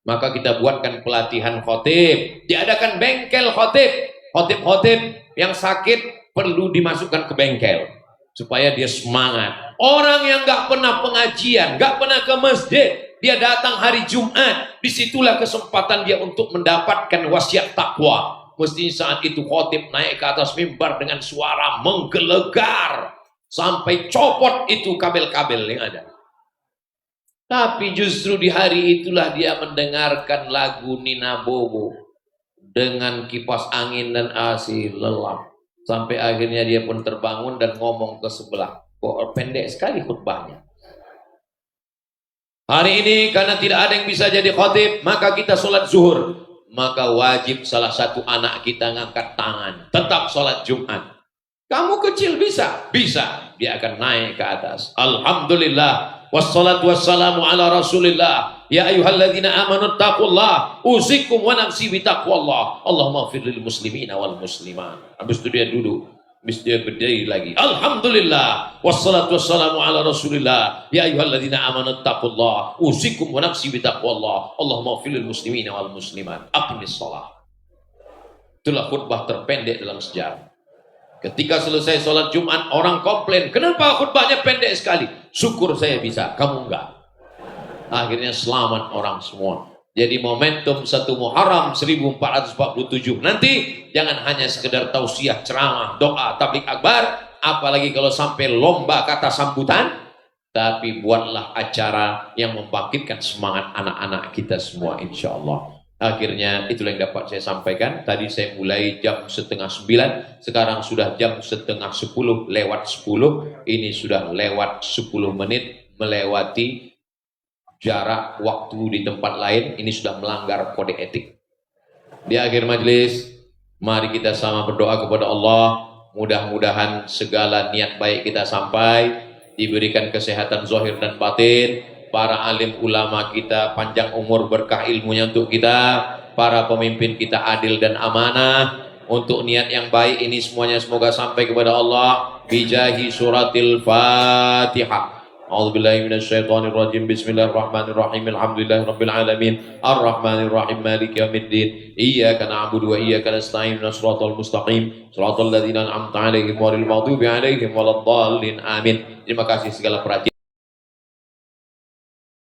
Maka kita buatkan pelatihan khotib, diadakan bengkel khotib. Khotib-khotib yang sakit perlu dimasukkan ke bengkel supaya dia semangat. Orang yang enggak pernah pengajian, enggak pernah ke masjid, dia datang hari Jumat, disitulah kesempatan dia untuk mendapatkan wasiat takwa. Mesti saat itu khotib naik ke atas mimbar dengan suara menggelegar sampai copot itu kabel-kabel yang ada. Tapi justru di hari itulah dia mendengarkan lagu Nina Bobo dengan kipas angin dan AC lelap. Sampai akhirnya dia pun terbangun dan ngomong ke sebelah, kok pendek sekali khutbahnya. Hari ini karena tidak ada yang bisa jadi khotib, maka kita sholat zuhur. Maka wajib salah satu anak kita ngangkat tangan, tetap sholat Jumat. Kamu kecil bisa? Bisa. Dia akan naik ke atas. Alhamdulillah. Wassalatu wassalamu ala rasulillah. Ya ayyuhalladzina amanu taqullah. Usikum wa nafsi bitaqwallah. Allahumma fir lil muslimina wal muslimat. Habis itu dia duduk. Habis dia berdiri lagi. Alhamdulillah. Wassalatu wassalamu ala rasulillah. Ya ayyuhalladzina amanu taqullah. Usikum wa nafsi bitaqwallah. Allahumma fir lil muslimina wal muslimat. Aqimis shalah. Itulah khutbah terpendek dalam sejarah. Ketika selesai sholat Jumat, orang komplain, kenapa khutbahnya pendek sekali? Syukur saya bisa, kamu enggak. Akhirnya selamat orang semua. Jadi momentum 1 Muharram 1447 nanti jangan hanya sekedar tausiah, ceramah, doa, tablik akbar, apalagi kalau sampai lomba kata sambutan, tapi buatlah acara yang membangkitkan semangat anak-anak kita semua, insya Allah. Akhirnya itulah yang dapat saya sampaikan. Tadi saya mulai jam 8:30, sekarang sudah jam 9:30 lewat 10. Ini sudah lewat 10 menit melewati jarak waktu di tempat lain. Ini sudah melanggar kode etik. Di akhir majelis, mari kita sama berdoa kepada Allah. Mudah-mudahan segala niat baik kita sampai, diberikan kesehatan zahir dan batin. Para alim ulama kita panjang umur, berkah ilmunya untuk kita. Para pemimpin kita adil dan amanah. Untuk niat yang baik ini semuanya semoga sampai kepada Allah. Bijahi suratil Fatihah. A'udzubillahi minasyaitonirrajim. Bismillahirrahmanirrahim. Alhamdulillahirabbil alamin. Arrahmanirrahim. Maliki yaumiddin. Iyyaka na'budu wa iyyaka nasta'in. Shiratal mustaqim. Shiratal ladzina an'amta 'alaihim ghairil maghdubi 'alaihim waladdallin. Amin. Terima kasih segala perhatian.